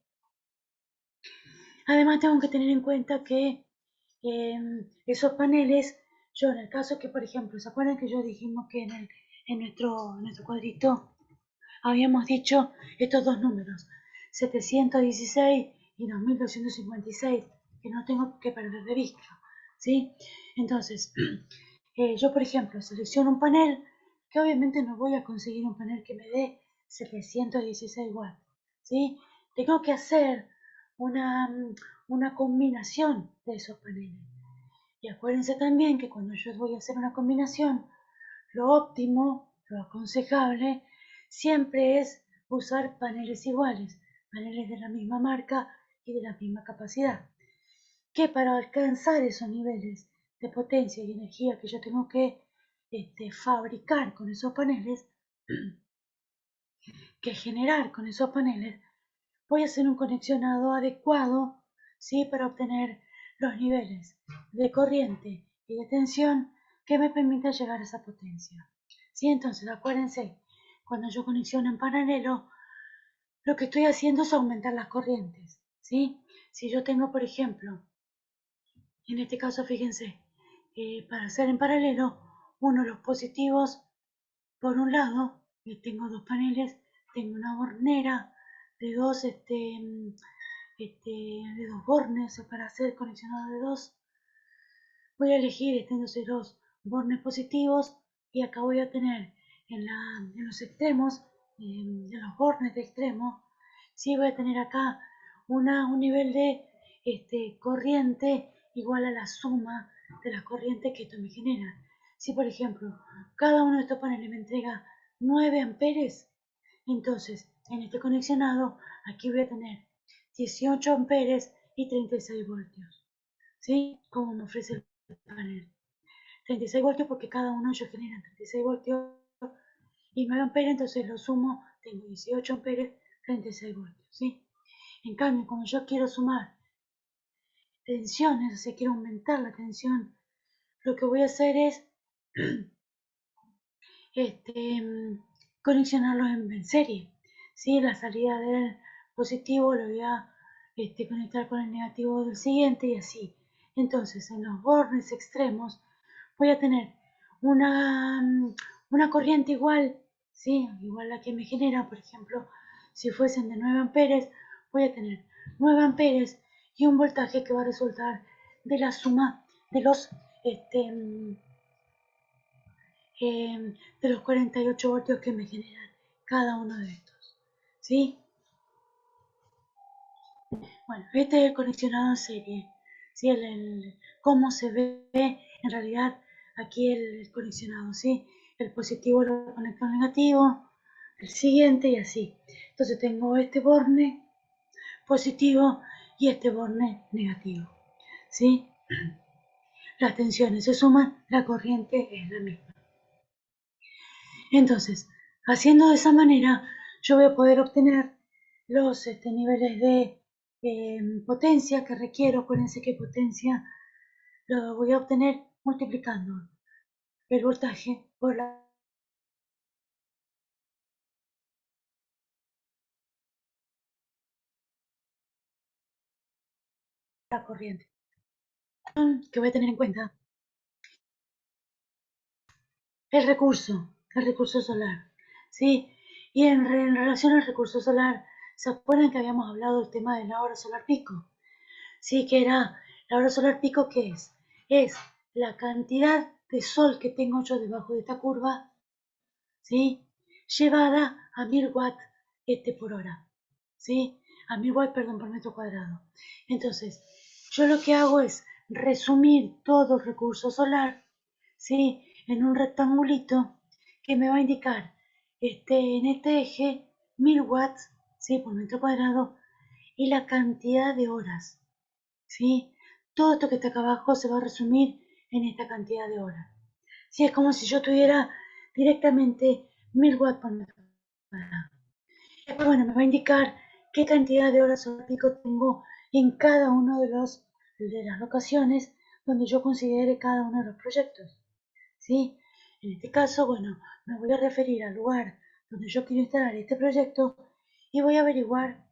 Además tengo que tener en cuenta que esos paneles, yo en el caso que, por ejemplo, ¿se acuerdan que yo dijimos que en nuestro cuadrito habíamos dicho estos dos números, 716 y 2256, que no tengo que perder de vista, ¿sí? Entonces, yo, por ejemplo, selecciono un panel, que obviamente no voy a conseguir un panel que me dé 716 watts, ¿sí? Tengo que hacer una combinación de esos paneles. Y acuérdense también que cuando yo voy a hacer una combinación, lo óptimo, lo aconsejable, siempre es usar paneles iguales, paneles de la misma marca y de la misma capacidad. Que para alcanzar esos niveles de potencia y energía que yo tengo que fabricar con esos paneles, que generar con esos paneles, voy a hacer un conexionado adecuado, ¿sí? Para obtener los niveles de corriente y de tensión que me permitan llegar a esa potencia. ¿Sí? Entonces, acuérdense, cuando yo conexiono en paralelo, lo que estoy haciendo es aumentar las corrientes. ¿Sí? Si yo tengo, por ejemplo, en este caso, fíjense, para hacer en paralelo, uno los positivos, por un lado, tengo dos paneles, tengo una hornera de dos, de dos bornes para hacer conexionado de dos. Voy a elegir entonces los bornes positivos y acá voy a tener en los extremos, en los bornes de extremo, sí voy a tener acá un nivel de corriente igual a la suma de las corrientes que esto me genera. Si por ejemplo cada uno de estos paneles me entrega 9 amperes, entonces en este conexionado aquí voy a tener 18 amperes y 36 voltios, ¿sí? Como me ofrece el panel. 36 voltios porque cada uno de ellos genera 36 voltios y 9 amperes, entonces lo sumo, tengo 18 amperes, 36 voltios, ¿sí? En cambio, cuando yo quiero sumar tensiones, o sea, quiero aumentar la tensión, lo que voy a hacer es conexionarlos en serie, ¿sí? La salida del positivo lo voy a conectar con el negativo del siguiente y así. Entonces, en los bornes extremos voy a tener una corriente igual, ¿sí? Igual la que me genera, por ejemplo, si fuesen de 9 amperes, voy a tener 9 amperes y un voltaje que va a resultar de la suma de los de los 48 voltios que me generan cada uno de estos, ¿sí? Bueno, este es el conexionado en serie, ¿sí? Cómo se ve en realidad aquí el conexionado, ¿sí? El positivo lo conecto al negativo, el siguiente y así. Entonces tengo este borne positivo y este borne negativo, ¿sí? Las tensiones se suman, la corriente es la misma. Entonces, haciendo de esa manera, yo voy a poder obtener los niveles de potencia que requiero. Acuérdense que potencia lo voy a obtener multiplicando el voltaje por la corriente. Que voy a tener en cuenta el recurso solar, ¿sí? Y en relación al recurso solar, ¿se acuerdan que habíamos hablado del tema de la hora solar pico? Sí, que era La hora solar pico, ¿qué es? Es la cantidad de sol que tengo yo debajo de esta curva, ¿sí? Llevada a 1000 watts por hora, ¿sí? A 1000 watts, perdón, por metro cuadrado. Entonces, yo lo que hago es resumir todo el recurso solar, ¿sí? En un rectangulito que me va a indicar en este eje 1000 watts, ¿sí? Por metro cuadrado y la cantidad de horas, ¿sí? Todo esto que está acá abajo se va a resumir en esta cantidad de horas. Sí, es como si yo tuviera directamente 1000 watts por metro cuadrado. Después, bueno, me va a indicar qué cantidad de horas solar pico tengo en cada uno de las locaciones donde yo considere cada uno de los proyectos, ¿sí? En este caso, bueno, me voy a referir al lugar donde yo quiero instalar este proyecto y voy a averiguar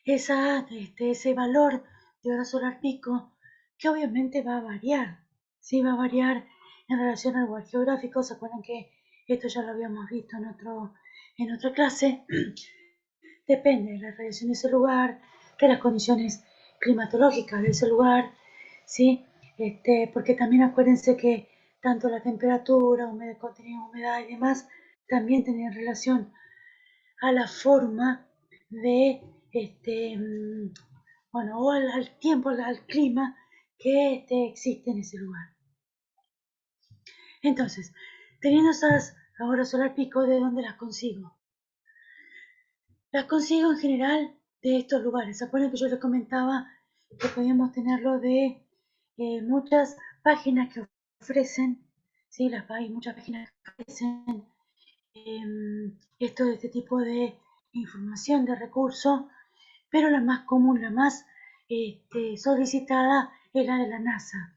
ese valor de hora solar pico, que obviamente va a variar, ¿sí? Va a variar en relación al lugar geográfico. ¿Se acuerdan que esto ya lo habíamos visto en otra clase? Depende de la radiación de ese lugar, de las condiciones climatológicas de ese lugar, ¿sí? Porque también acuérdense que tanto la temperatura, contenido de humedad y demás, también tienen relación a la forma de, bueno, o al tiempo, al clima que existe en ese lugar. Entonces, teniendo esas horas solar pico, ¿de dónde las consigo? Las consigo en general de estos lugares. ¿Se acuerdan que yo les comentaba que podíamos tenerlo de muchas páginas que ofrecen? Sí, hay muchas páginas que ofrecen este tipo de información de recursos, pero la más común, la más solicitada es la de la NASA.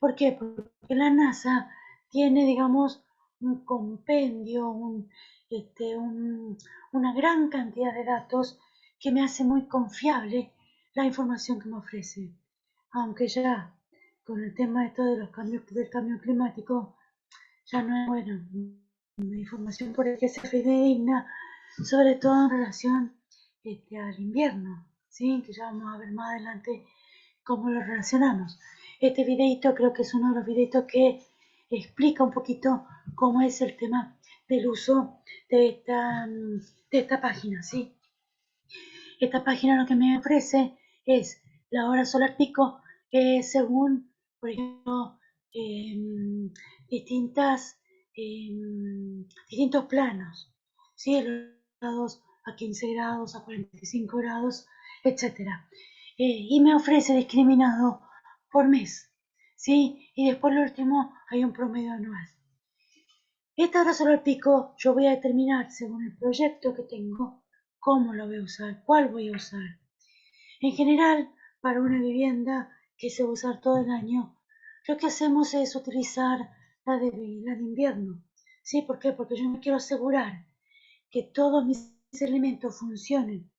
¿Por qué? Porque la NASA tiene, digamos, un compendio, una gran cantidad de datos que me hace muy confiable la información que me ofrece. Aunque ya con el tema esto de los cambios del cambio climático, ya no es bueno, la información por el que sea fidedigna, sobre todo en relación al invierno, ¿sí? Que ya vamos a ver más adelante cómo lo relacionamos. Este videito creo que es uno de los videitos que explica un poquito cómo es el tema del uso de esta página, ¿sí? Esta página lo que me ofrece es la hora solar pico según, por ejemplo, distintas, distintos planos, ¿sí? Grados a 15 grados, a 45 grados, etc. Y me ofrece discriminado por mes, ¿sí? Y después lo último hay un promedio anual. Esta hora solar pico yo voy a determinar según el proyecto que tengo cómo lo voy a usar, cuál voy a usar. En general, para una vivienda que se va a usar todo el año, lo que hacemos es utilizar la de invierno. ¿Sí? ¿Por qué? Porque yo me quiero asegurar que todos mis elementos funcionen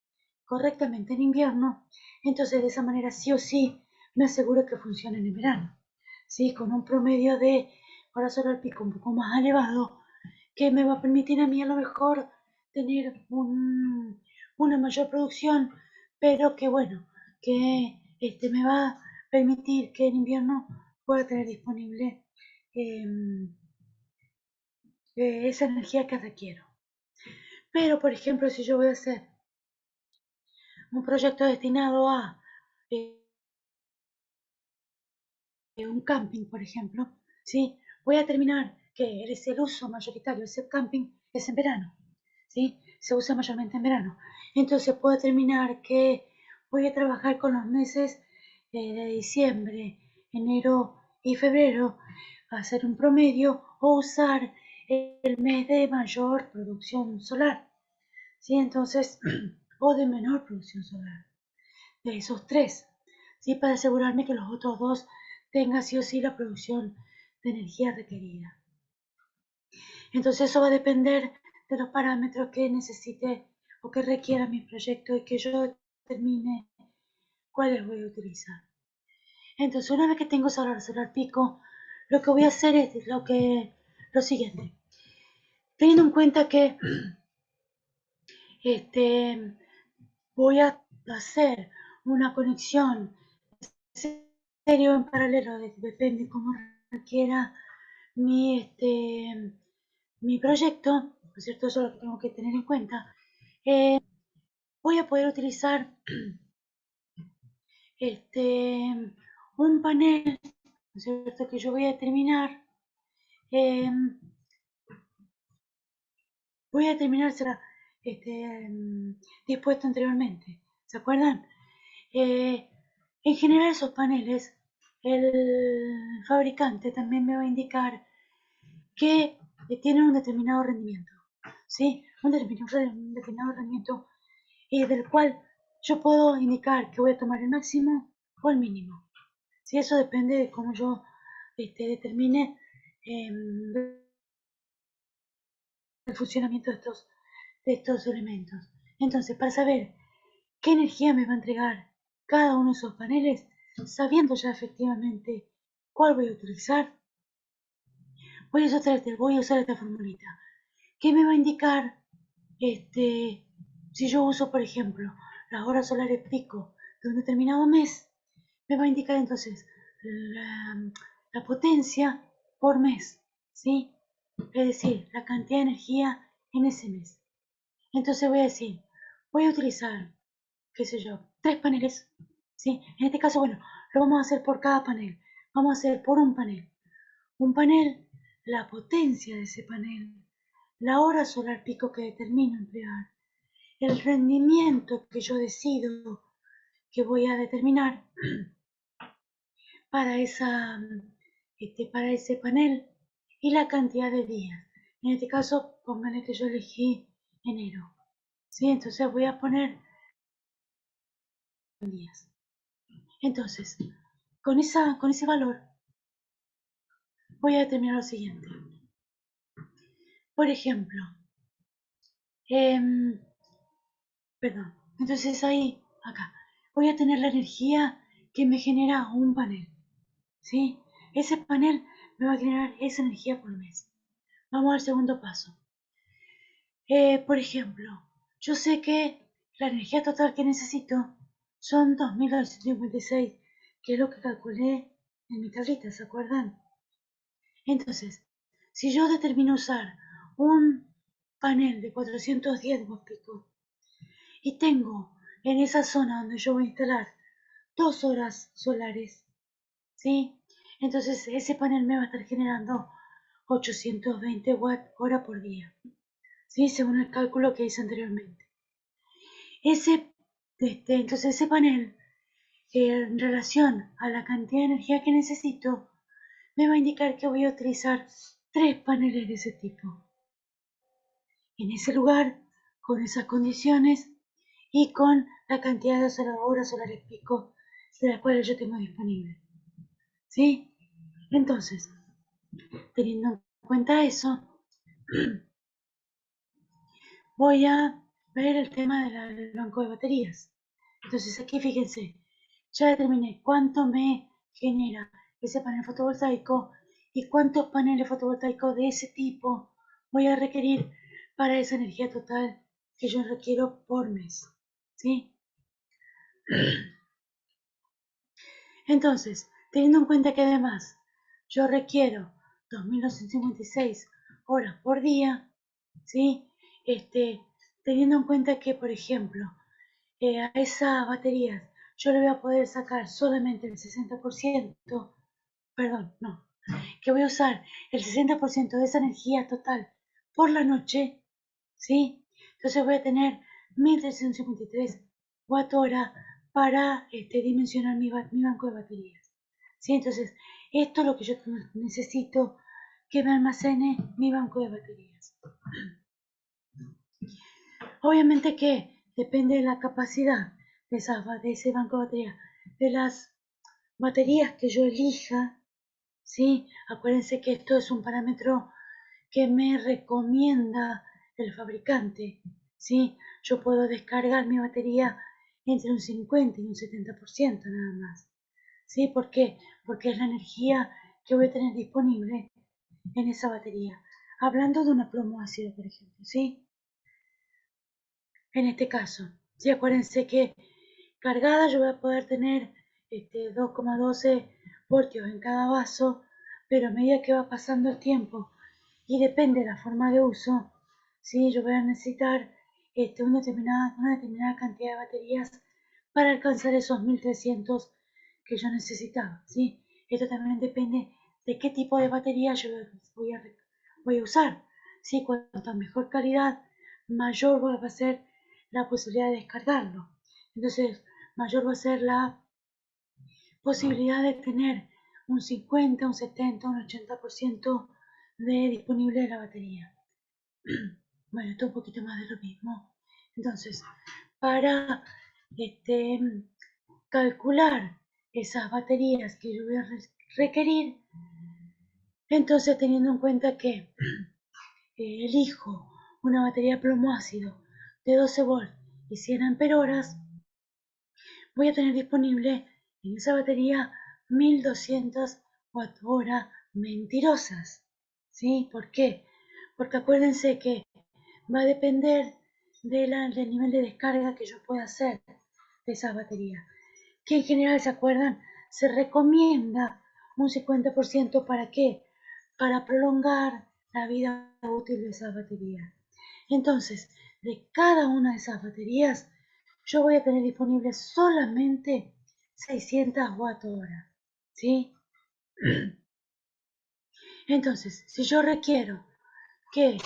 correctamente en invierno, entonces de esa manera sí o sí me aseguro que funcionen en verano. ¿Sí? Con un promedio de horas solar pico un poco más elevado, que me va a permitir a mí a lo mejor tener una mayor producción, pero que bueno, que me va a permitir que en invierno pueda tener disponible eh, esa energía que requiero. Pero, por ejemplo, si yo voy a hacer un proyecto destinado a eh, un camping, por ejemplo, ¿sí? Voy a determinar que el uso mayoritario de ese camping es en verano, ¿sí? Se usa mayormente en verano. Entonces puedo determinar que voy a trabajar con los meses de diciembre, enero y febrero, hacer un promedio o usar el mes de mayor producción solar, ¿sí? Entonces, o de menor producción solar, de esos tres, ¿sí? Para asegurarme que los otros dos tengan sí o sí la producción de energía requerida. Entonces eso va a depender de los parámetros que necesite o que requiera mi proyecto y que yo determine cuáles voy a utilizar. Entonces una vez que tengo solar pico, lo que voy a hacer es lo siguiente. Teniendo en cuenta que voy a hacer una conexión serio en paralelo, depende cómo requiera mi, mi proyecto, ¿no es cierto? Eso es lo que tengo que tener en cuenta. Voy a poder utilizar un panel, ¿no es cierto?, que yo voy a determinar. Será dispuesto anteriormente. ¿Se acuerdan? En general esos paneles, el fabricante también me va a indicar que tienen un determinado rendimiento, ¿sí? Un determinado rendimiento del cual yo puedo indicar que voy a tomar el máximo o el mínimo. ¿Sí? Eso depende de cómo yo determine el funcionamiento de estos elementos. Entonces, para saber qué energía me va a entregar cada uno de esos paneles, sabiendo ya efectivamente cuál voy a utilizar, voy a usar esta formulita, que me va a indicar si yo uso, por ejemplo, las horas solares pico de un determinado mes, me va a indicar entonces la potencia por mes, ¿sí? Es decir, la cantidad de energía en ese mes. Entonces voy a decir, voy a utilizar, qué sé yo, 3 paneles, ¿sí? En este caso, bueno, lo vamos a hacer por cada panel. Vamos a hacer por un panel. Un panel, la potencia de ese panel, la hora solar pico que determino emplear, el rendimiento que yo decido que voy a determinar para, para ese panel y la cantidad de días. En este caso, pónganle que yo elegí enero. ¿Sí? Entonces voy a poner días. Entonces, con ese valor voy a determinar lo siguiente. Por ejemplo, perdón, entonces ahí, acá, voy a tener la energía que me genera un panel. ¿Sí? Ese panel me va a generar esa energía por mes. Vamos al segundo paso. Por ejemplo, yo sé que la energía total que necesito son 2.256, que es lo que calculé en mi tablita, ¿se acuerdan? Entonces, si yo determino usar un panel de 410 watts pico y tengo en esa zona donde yo voy a instalar 2 horas solares, ¿sí? Entonces ese panel me va a estar generando 820 watts hora por día, ¿sí? Según el cálculo que hice anteriormente. Entonces ese panel, en relación a la cantidad de energía que necesito, me va a indicar que voy a utilizar 3 paneles de ese tipo. En ese lugar, con esas condiciones y con la cantidad de horas solares pico de las cuales yo tengo disponible. ¿Sí? Entonces, teniendo en cuenta eso, voy a ver el tema del banco de baterías. Entonces aquí fíjense, ya determiné cuánto me genera ese panel fotovoltaico y cuántos paneles fotovoltaicos de ese tipo voy a requerir para esa energía total que yo requiero por mes. ¿Sí? Entonces, teniendo en cuenta que además yo requiero 2.256 horas por día, ¿sí? Teniendo en cuenta que, por ejemplo, a esas baterías yo le voy a poder sacar solamente el 60%, perdón, no, que voy a usar el 60% de esa energía total por la noche, ¿sí? Entonces voy a tener 1.353 watt hora para dimensionar mi banco de baterías, ¿sí? Entonces, esto es lo que yo necesito que me almacene mi banco de baterías. Obviamente que depende de la capacidad de ese banco de baterías, de las baterías que yo elija, ¿sí? Acuérdense que esto es un parámetro que me recomienda el fabricante, ¿sí? Yo puedo descargar mi batería entre un 50 y un 70% nada más, ¿sí? ¿Por qué? Porque es la energía que voy a tener disponible en esa batería. Hablando de una plomo ácido, por ejemplo, ¿sí? En este caso, ¿sí? Acuérdense que cargada yo voy a poder tener 2,12 voltios en cada vaso, pero a medida que va pasando el tiempo y depende de la forma de uso, ¿sí? Yo voy a necesitar una determinada cantidad de baterías para alcanzar esos 1300 que yo necesitaba, ¿sí? Esto también depende de qué tipo de batería yo voy a usar, ¿sí? Cuanto mejor calidad, mayor va a ser la posibilidad de descargarlo. Entonces, mayor va a ser la posibilidad de tener un 50, un 70, un 80% de disponible de la batería. Bueno, esto es un poquito más de lo mismo. Entonces, para calcular esas baterías que yo voy a requerir, entonces teniendo en cuenta que elijo una batería plomo ácido de 12 volts y 100 amperoras, voy a tener disponible en esa batería 1200 watt-hora mentirosas. ¿Sí? ¿Por qué? Porque acuérdense que va a depender del nivel de descarga que yo pueda hacer de esa batería. Que en general, ¿se acuerdan? Se recomienda un 50%. ¿Para qué? Para prolongar la vida útil de esa batería. Entonces, de cada una de esas baterías, yo voy a tener disponible solamente 600 watt-hora. ¿Sí? Entonces, si yo requiero que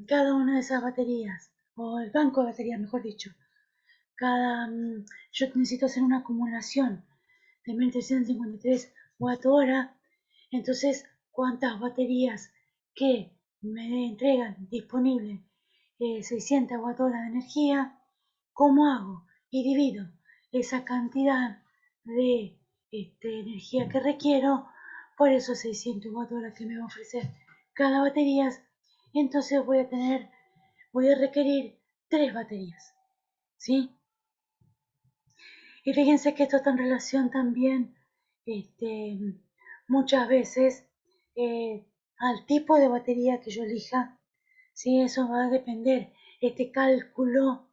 cada una de esas baterías, o el banco de baterías, mejor dicho, yo necesito hacer una acumulación de 1353 watt-hora, entonces, ¿cuántas baterías que me entregan disponible 600 watt-hora de energía? ¿Cómo hago? Y divido esa cantidad de energía que requiero por esos 600 watt-hora que me va a ofrecer cada batería. Entonces voy a requerir 3 baterías, ¿sí? Y fíjense que esto está en relación también muchas veces eh, al tipo de batería que yo elija. Sí, eso va a depender. Este cálculo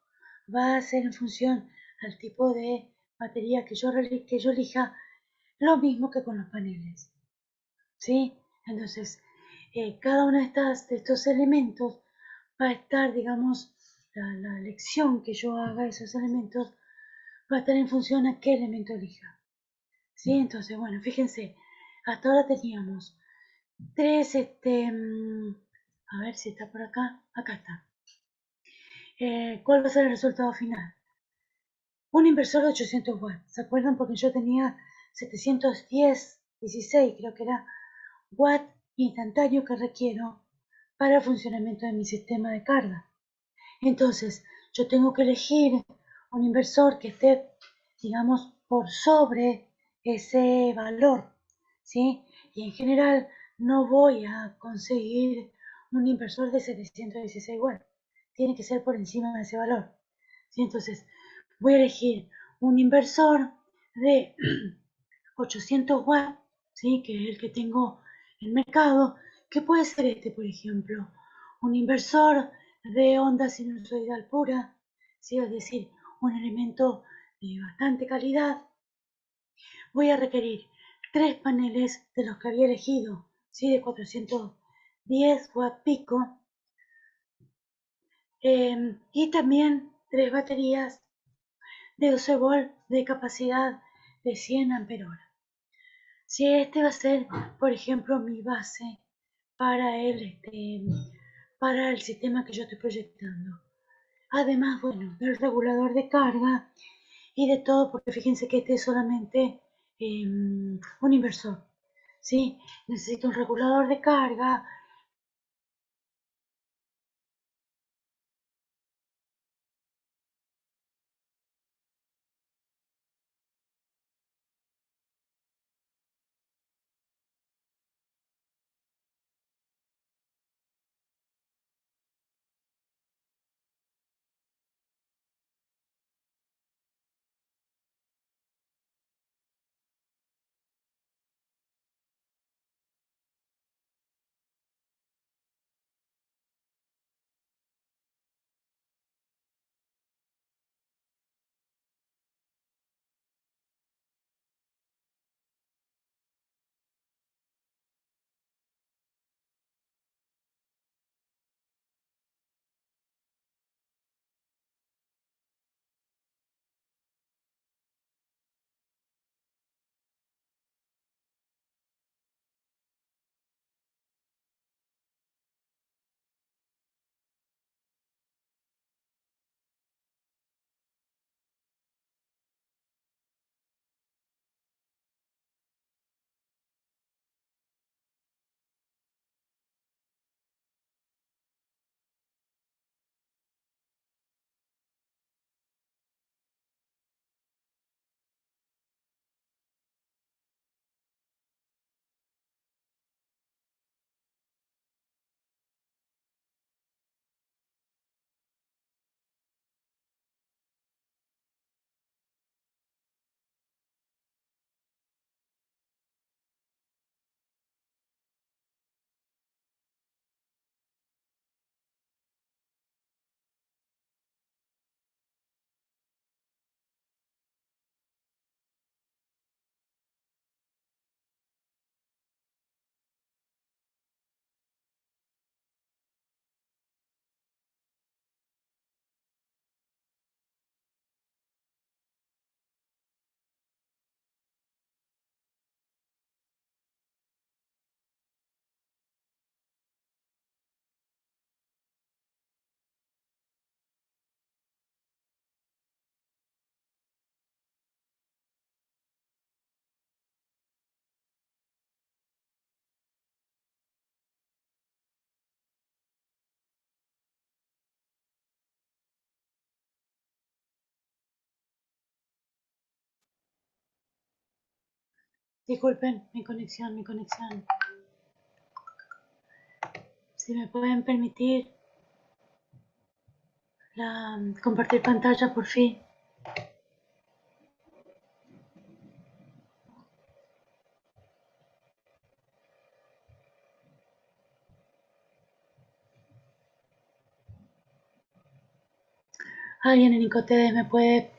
va a ser en función al tipo de batería que yo elija, lo mismo que con los paneles. ¿Sí? Entonces, cada uno de estos elementos va a estar, digamos, la elección que yo haga de esos elementos va a estar en función a qué elemento elija. ¿Sí? Entonces, bueno, fíjense, hasta ahora teníamos tres, a ver si está por acá, acá está. ¿Cuál va a ser el resultado final? Un inversor de 800 watts, ¿se acuerdan? Porque yo tenía 710, 16 creo que era, watt instantáneo que requiero para el funcionamiento de mi sistema de carga. Entonces, yo tengo que elegir un inversor que esté, digamos, por sobre ese valor, ¿sí? Y en general no voy a conseguir un inversor de 716 watts. Tiene que ser por encima de ese valor, ¿sí? Entonces, voy a elegir un inversor de 800 watts, ¿sí? Que es el que tengo en el mercado, que puede ser por ejemplo, un inversor de onda sinusoidal pura, ¿sí? Es decir, un elemento de bastante calidad. Voy a requerir 3 paneles de los que había elegido, ¿sí? De 410 watt pico, y también 3 baterías de 12 volt de capacidad de 100 amperoras. Si va a ser, por ejemplo, mi base para para el sistema que yo estoy proyectando. Además, bueno, del regulador de carga y de todo, porque fíjense que este es solamente un inversor, ¿sí? Necesito un regulador de carga, Disculpen, mi conexión. Si me pueden permitir compartir pantalla, por fin. ¿Alguien en Nicotede me puede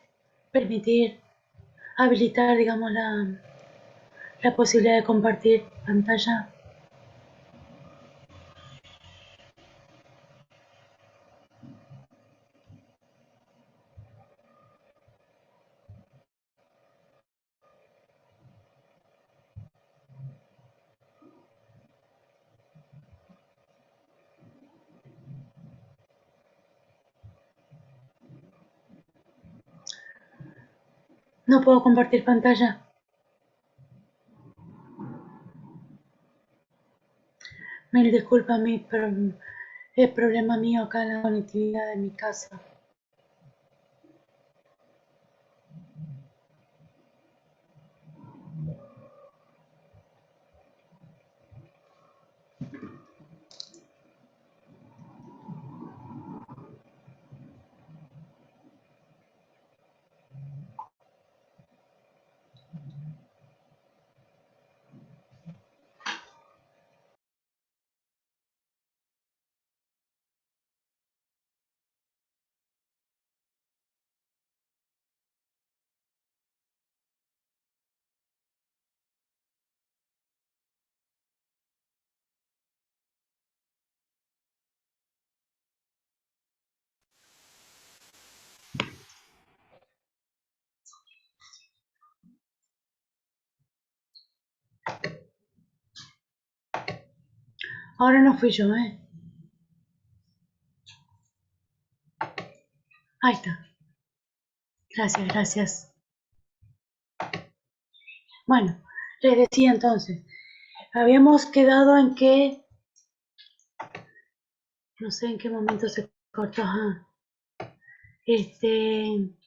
permitir habilitar, digamos, la posibilidad de compartir pantalla? No puedo compartir pantalla. Mil disculpas, es problema mío acá en la conectividad de mi casa. Ahora no fui yo, ¿eh? Ahí está. Gracias. Bueno, les decía entonces, habíamos quedado en que, no sé en qué momento se cortó, que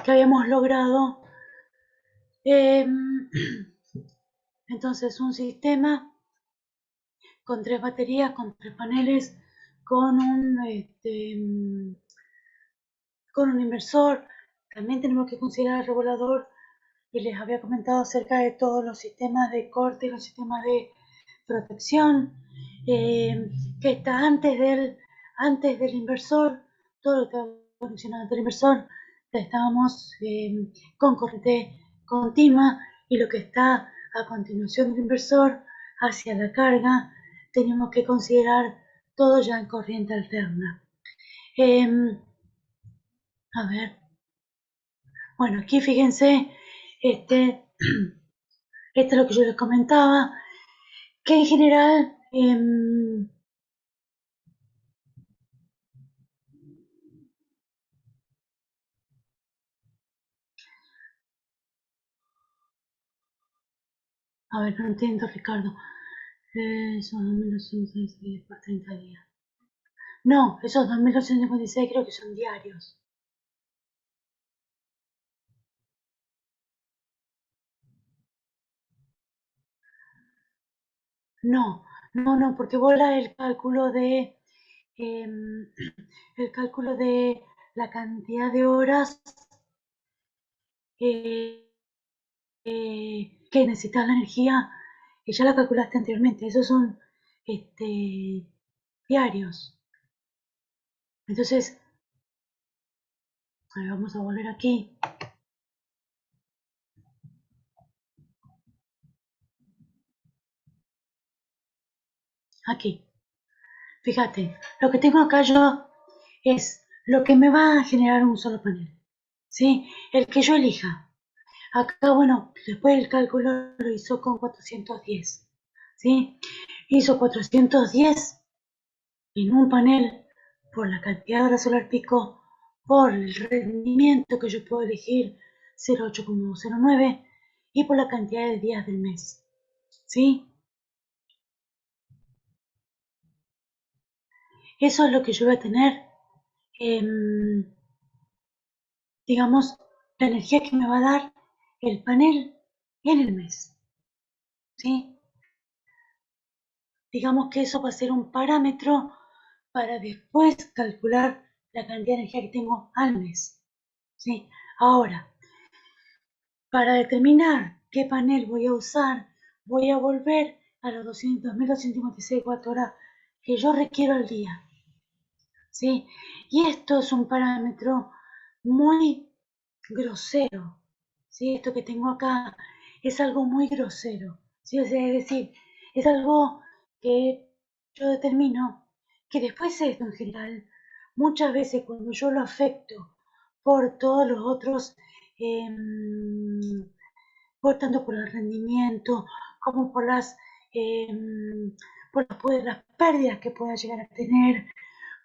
habíamos logrado, entonces un sistema con 3 baterías, con 3 paneles, con con un inversor. También tenemos que considerar el regulador, y les había comentado acerca de todos los sistemas de corte y los sistemas de protección, que está antes del inversor. Todo lo que está funcionando antes del inversor, estábamos con corriente continua, y lo que está a continuación del inversor hacia la carga, tenemos que considerar todo ya en corriente alterna. A ver, bueno, aquí fíjense, esto es lo que yo les comentaba, que en general, a ver, no entiendo, Ricardo. Son 2.256 por 30 días. No, esos 2.256 creo que son diarios. No, porque vos el cálculo de el cálculo de la cantidad de horas que necesitas la energía, y ya la calculaste anteriormente. Esos son diarios. Entonces, a ver, vamos a volver aquí. Aquí. Fíjate, lo que tengo acá yo es lo que me va a generar un solo panel, ¿sí? El que yo elija. Acá, bueno, después el cálculo lo hizo con 410, ¿sí? Hizo 410 en un panel por la cantidad de hora solar pico, por el rendimiento que yo puedo elegir, 0,8,09, y por la cantidad de días del mes, ¿sí? Eso es lo que yo voy a tener, digamos, la energía que me va a dar el panel en el mes, ¿sí? Digamos que eso va a ser un parámetro para después calcular la cantidad de energía que tengo al mes, ¿sí? Ahora, para determinar qué panel voy a usar, voy a volver a los 2.256 Wh que yo requiero al día, ¿sí? Y esto es un parámetro muy grosero, ¿sí? Esto que tengo acá es algo muy grosero, ¿sí? O sea, es decir, es algo que yo determino que después esto en general, muchas veces cuando yo lo afecto por todos los otros, por tanto por el rendimiento como por las pérdidas que pueda llegar a tener,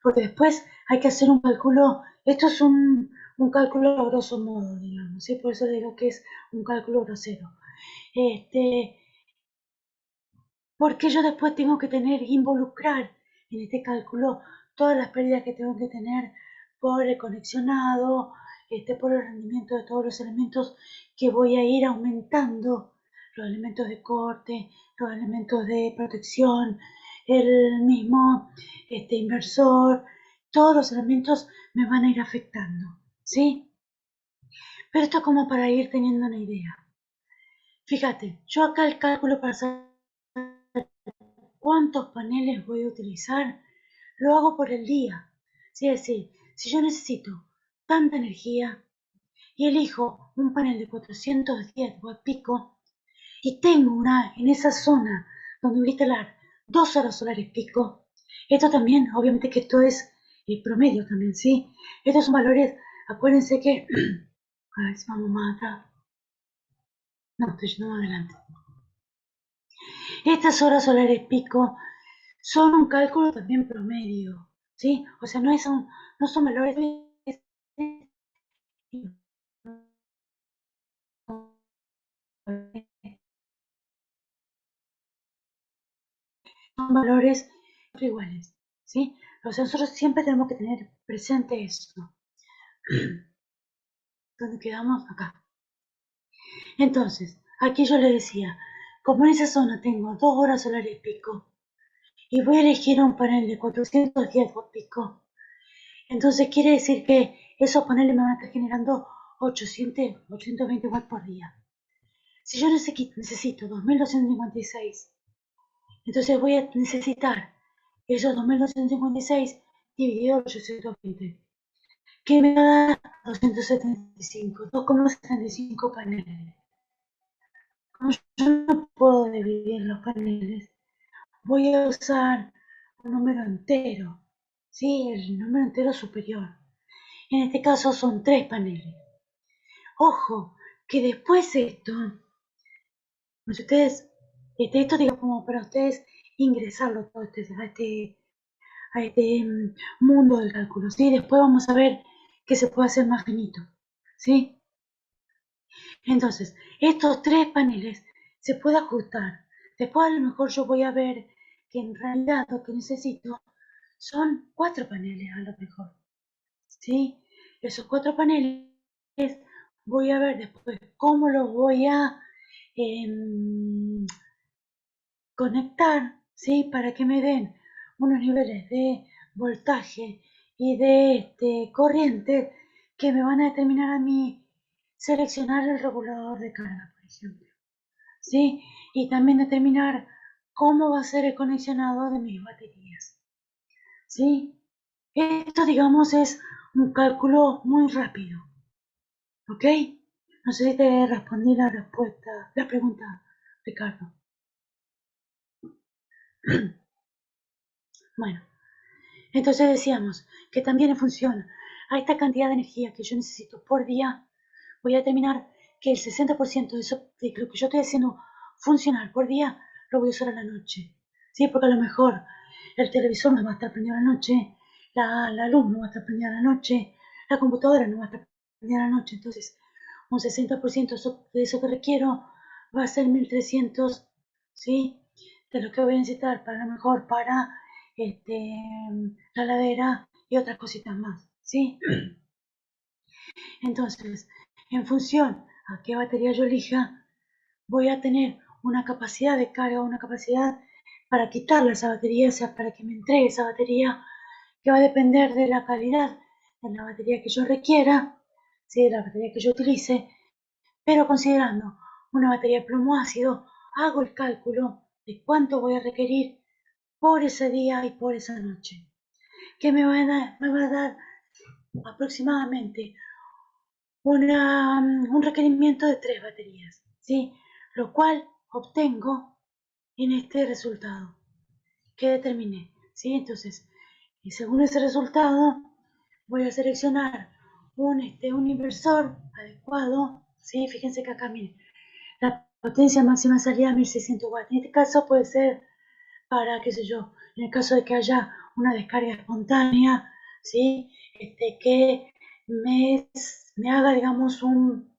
porque después hay que hacer un cálculo, esto es un cálculo a grosso modo, digamos, ¿sí? Por eso digo que es un cálculo grosero. Porque yo después tengo que involucrar en este cálculo todas las pérdidas que tengo que tener por el conexionado, por el rendimiento de todos los elementos que voy a ir aumentando, los elementos de corte, los elementos de protección, el mismo inversor, todos los elementos me van a ir afectando, ¿sí? Pero esto es como para ir teniendo una idea. Fíjate, yo acá el cálculo para saber cuántos paneles voy a utilizar, lo hago por el día. ¿Sí? Es decir, si yo necesito tanta energía y elijo un panel de 410 watt pico y tengo en esa zona donde voy a instalar 2 horas solares pico, esto también, obviamente que esto es el promedio también, ¿sí? Estos son valores, acuérdense que, a ver si vamos más atrás, no, estoy yendo más adelante. Estas horas solares pico son un cálculo también promedio, ¿sí? O sea, no son valores, son valores iguales, ¿sí? O sea, nosotros siempre tenemos que tener presente eso. ¿Dónde quedamos? Acá. Entonces, aquí yo le decía, como en esa zona tengo 2 horas solares pico y voy a elegir un panel de 410 watt pico, entonces quiere decir que esos paneles me van a estar generando 820 watts por día. Si yo necesito 2.256, entonces voy a necesitar esos 2.256 dividido por 820, que me va a dar 2.75 paneles. Como yo no puedo dividir los paneles, voy a usar un número entero, ¿sí? El número entero superior. En este caso son 3 paneles. Ojo, que después esto, ustedes, esto digo como para ustedes ingresarlo todo a este mundo del cálculo, ¿sí? Después vamos a ver que se puede hacer más finito, ¿sí? Entonces, estos 3 paneles se puede ajustar. Después a lo mejor yo voy a ver que en realidad lo que necesito son 4 paneles a lo mejor, ¿sí? Esos 4 paneles voy a ver después cómo los voy a conectar, ¿sí? Para que me den unos niveles de voltaje y de corriente que me van a determinar a mí seleccionar el regulador de carga, por ejemplo, ¿sí? Y también determinar cómo va a ser el conexionado de mis baterías, ¿sí? Esto, digamos, es un cálculo muy rápido, ¿ok? No sé si te respondí la pregunta, Ricardo. Bueno, entonces decíamos que también en función a esta cantidad de energía que yo necesito por día, voy a determinar que el 60% de lo que yo estoy haciendo funcionar por día lo voy a usar a la noche. ¿Sí? Porque a lo mejor el televisor no va a estar prendido a la noche, la luz no va a estar prendida a la noche, la computadora no va a estar prendida a la noche. Entonces, un 60% de eso que requiero va a ser 1.300, ¿sí? De lo que voy a necesitar para a lo mejor para la ladera y otras cositas más, ¿sí? Entonces, en función a qué batería yo elija, voy a tener una capacidad de carga, una capacidad para quitarle esa batería, o sea, para que me entregue esa batería, que va a depender de la calidad de la batería que yo requiera, ¿sí? De la batería que yo utilice, pero considerando una batería de plomo ácido, hago el cálculo de cuánto voy a requerir por ese día y por esa noche, que me va a dar aproximadamente un requerimiento de 3 baterías, ¿sí? Lo cual obtengo en este resultado que determiné, ¿sí? Entonces, y según ese resultado, voy a seleccionar un inversor adecuado, ¿sí? Fíjense que acá, miren, la potencia máxima salida 1600 watts. En este caso puede ser para, qué sé yo, en el caso de que haya una descarga espontánea, ¿sí? Que me haga, digamos, un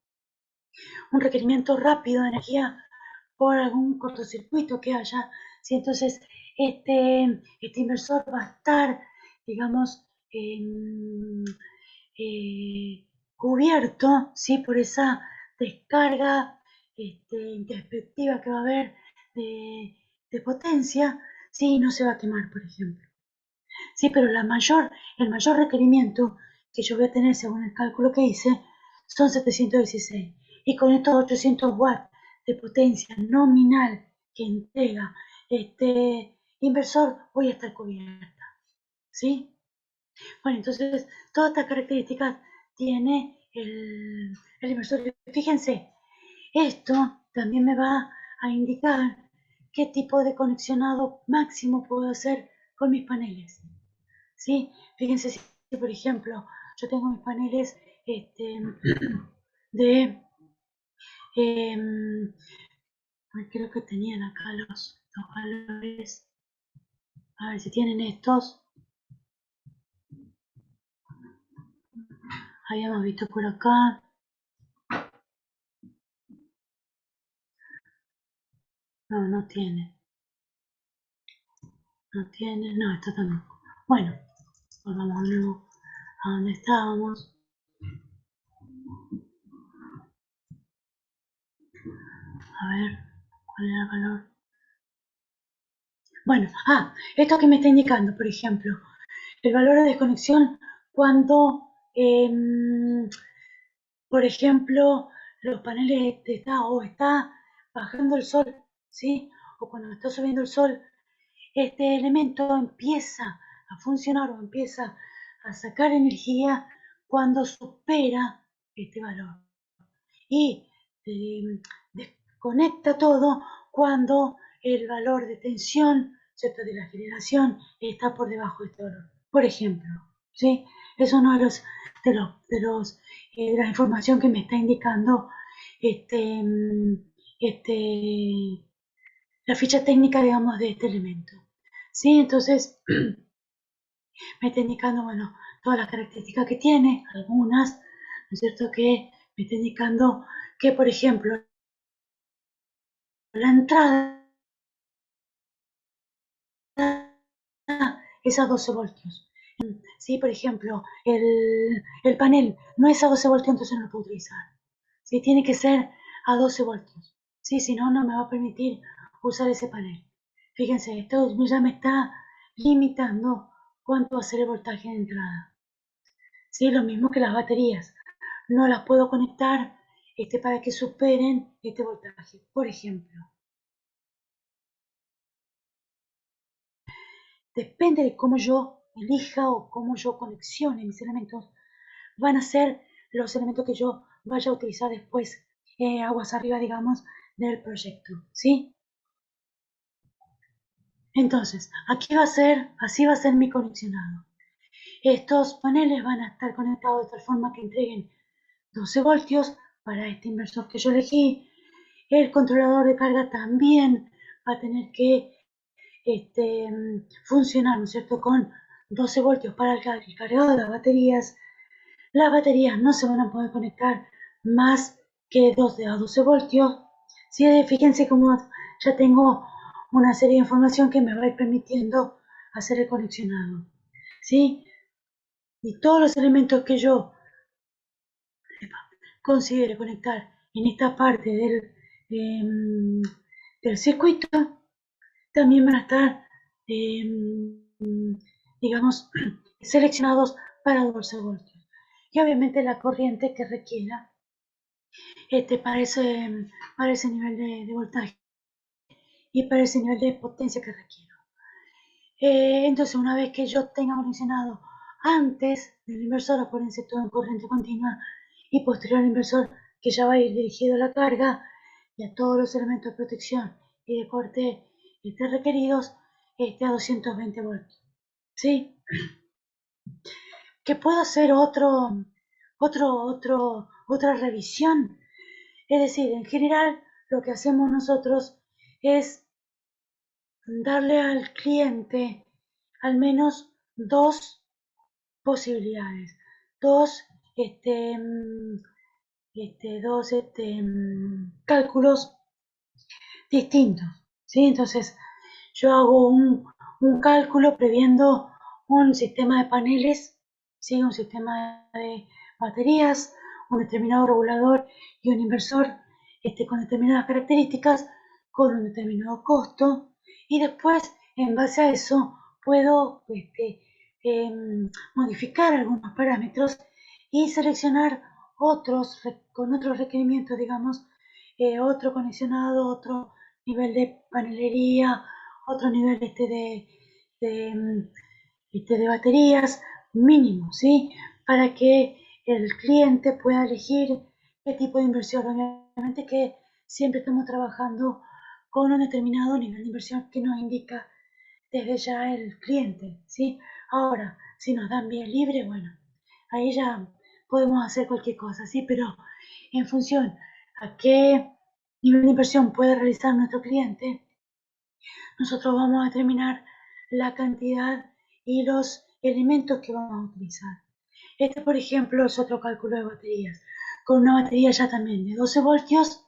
requerimiento rápido de energía por algún cortocircuito que haya, ¿sí? Entonces este inversor va a estar, digamos, cubierto, ¿sí? Por esa descarga introspectiva que va a haber de potencia, ¿sí? No se va a quemar, por ejemplo. Sí, pero el mayor requerimiento que yo voy a tener según el cálculo que hice son 716. Y con estos 800 watts de potencia nominal que entrega este inversor, voy a estar cubierta. ¿Sí? Bueno, entonces, todas estas características tiene el inversor. Fíjense, esto también me va a indicar qué tipo de conexionado máximo puedo hacer con mis paneles. ¿Sí? Fíjense si, por ejemplo, yo tengo mis paneles de, creo que tenían acá los valores, a ver si tienen estos, habíamos visto por acá, no tiene, no, esto tampoco. Bueno, volvamos de nuevo a donde estábamos. A ver, ¿cuál era el valor? Bueno, esto que me está indicando, por ejemplo, el valor de desconexión cuando, por ejemplo, los paneles está bajando el sol, ¿sí? O cuando está subiendo el sol, este elemento empieza a funcionar o empieza a sacar energía cuando supera este valor. Y desconecta todo cuando el valor de tensión, ¿cierto?, de la generación está por debajo de este valor. Por ejemplo, ¿sí? Es uno de la información que me está indicando la ficha técnica, digamos, de este elemento. ¿Sí? Entonces, me está indicando, bueno, todas las características que tiene, algunas, ¿no es cierto?, que me está indicando que, por ejemplo, la entrada es a 12 voltios. Si, por ejemplo, el panel no es a 12 voltios, entonces no lo puedo utilizar. ¿Sí? Tiene que ser a 12 voltios. ¿Sí? Si no, no me va a permitir usar ese panel. Fíjense, esto ya me está limitando cuánto va a ser el voltaje de entrada. ¿Sí? Lo mismo que las baterías. No las puedo conectar para que superen este voltaje. Por ejemplo, depende de cómo yo elija o cómo yo conexione mis elementos, van a ser los elementos que yo vaya a utilizar después, aguas arriba, digamos, del proyecto, ¿sí? Entonces, así va a ser mi conexionado. Estos paneles van a estar conectados de tal forma que entreguen 12 voltios para este inversor que yo elegí. El controlador de carga también va a tener que funcionar, ¿no es cierto?, con 12 voltios para el cargado de las baterías. Las baterías no se van a poder conectar más que a 12 voltios. ¿Sí? Fíjense cómo ya tengo una serie de información que me va a ir permitiendo hacer el conexionado. ¿Sí? Y todos los elementos que yo considere conectar en esta parte del circuito también van a estar, digamos, seleccionados para 12 voltios. Y obviamente la corriente que requiera para ese nivel de voltaje y para ese nivel de potencia que requiero. Entonces, una vez que yo tenga conexionado antes del inversor, acuérdense todo en corriente continua, y posterior al inversor que ya va a ir dirigido a la carga y a todos los elementos de protección y de corte requeridos a 220 voltios. ¿Sí? Que puedo hacer otra revisión. Es decir, en general, lo que hacemos nosotros es darle al cliente al menos dos posibilidades, dos, cálculos distintos, ¿sí? Entonces, yo hago un cálculo previendo un sistema de paneles, ¿sí? Un sistema de baterías, un determinado regulador y un inversor con determinadas características, con un determinado costo, y después, en base a eso, puedo modificar algunos parámetros y seleccionar otros con otros requerimientos, digamos, otro conexionado, otro nivel de panelería, otro nivel de baterías mínimo, ¿sí? Para que el cliente pueda elegir qué tipo de inversión. Obviamente que siempre estamos trabajando con un determinado nivel de inversión que nos indica desde ya el cliente, ¿sí? Ahora, si nos dan vía libre, bueno, ahí ya podemos hacer cualquier cosa, ¿sí? Pero en función a qué nivel de inversión puede realizar nuestro cliente, nosotros vamos a determinar la cantidad y los elementos que vamos a utilizar. Por ejemplo, es otro cálculo de baterías, con una batería ya también de 12 voltios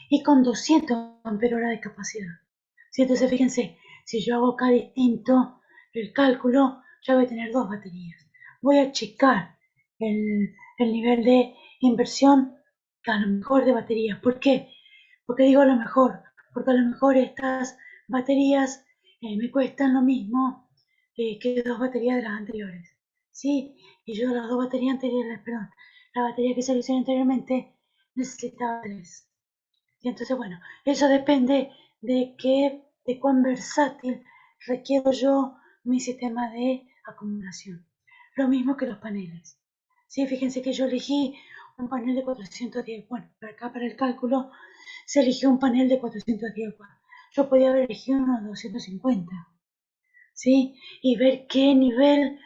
y con 200 amperios de capacidad. ¿Sí? Entonces, fíjense, si yo hago acá distinto el cálculo, ya voy a tener dos baterías. Voy a checar el nivel de inversión, a lo mejor de baterías. ¿Por qué? Porque digo a lo mejor, porque a lo mejor estas baterías me cuestan lo mismo que dos baterías de las anteriores. ¿Sí? Y yo las dos baterías anteriores, perdón, la batería que seleccioné anteriormente necesitaba tres. Y entonces, bueno, eso depende de cuán versátil requiero yo mi sistema de acumulación. Lo mismo que los paneles. Sí, fíjense que yo elegí un panel de 410, bueno, para acá para el cálculo se eligió un panel de 410 watts. Yo podía haber elegido unos 250, ¿sí? Y ver qué nivel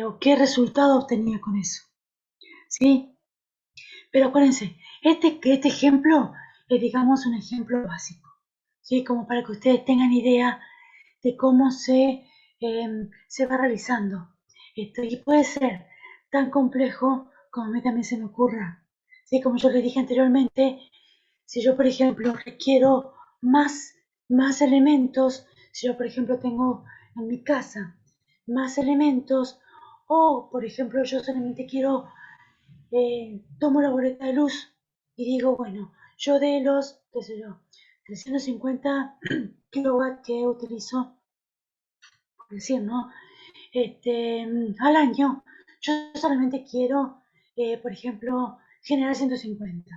o qué resultado obtenía con eso, ¿sí? Pero acuérdense, este ejemplo es, digamos, un ejemplo básico, ¿sí? Como para que ustedes tengan idea de cómo se va realizando esto. Y puede ser tan complejo como a mí también se me ocurra. ¿Sí? Como yo les dije anteriormente, si yo, por ejemplo, requiero más elementos, si yo, por ejemplo, tengo en mi casa más elementos, o, por ejemplo, yo solamente quiero tomo la boleta de luz y digo, bueno, yo de los, qué sé yo, 350 kilowatts que utilizo, por decir, ¿no? Al año, yo solamente quiero, por ejemplo, generar 150,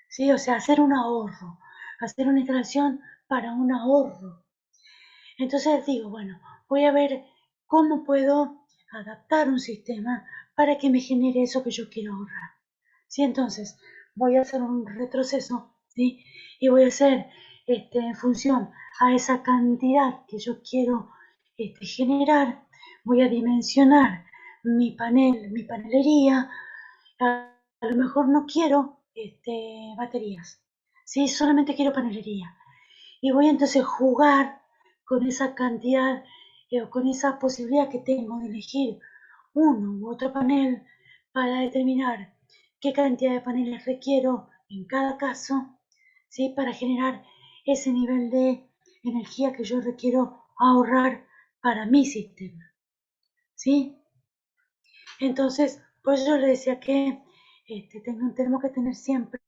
¿sí? O sea, hacer un ahorro, hacer una instalación para un ahorro. Entonces digo, bueno, voy a ver cómo puedo adaptar un sistema para que me genere eso que yo quiero ahorrar. ¿Sí? Entonces, voy a hacer un retroceso, ¿sí? Y voy a hacer, en función a esa cantidad que yo quiero generar, voy a dimensionar mi panelería. A lo mejor no quiero baterías, ¿sí? Solamente quiero panelería. Y voy entonces a jugar con esa cantidad o con esa posibilidad que tengo de elegir uno u otro panel para determinar qué cantidad de paneles requiero en cada caso, ¿sí? Para generar ese nivel de energía que yo requiero ahorrar para mi sistema, ¿sí? Entonces, pues yo le decía que tenemos que tener siempre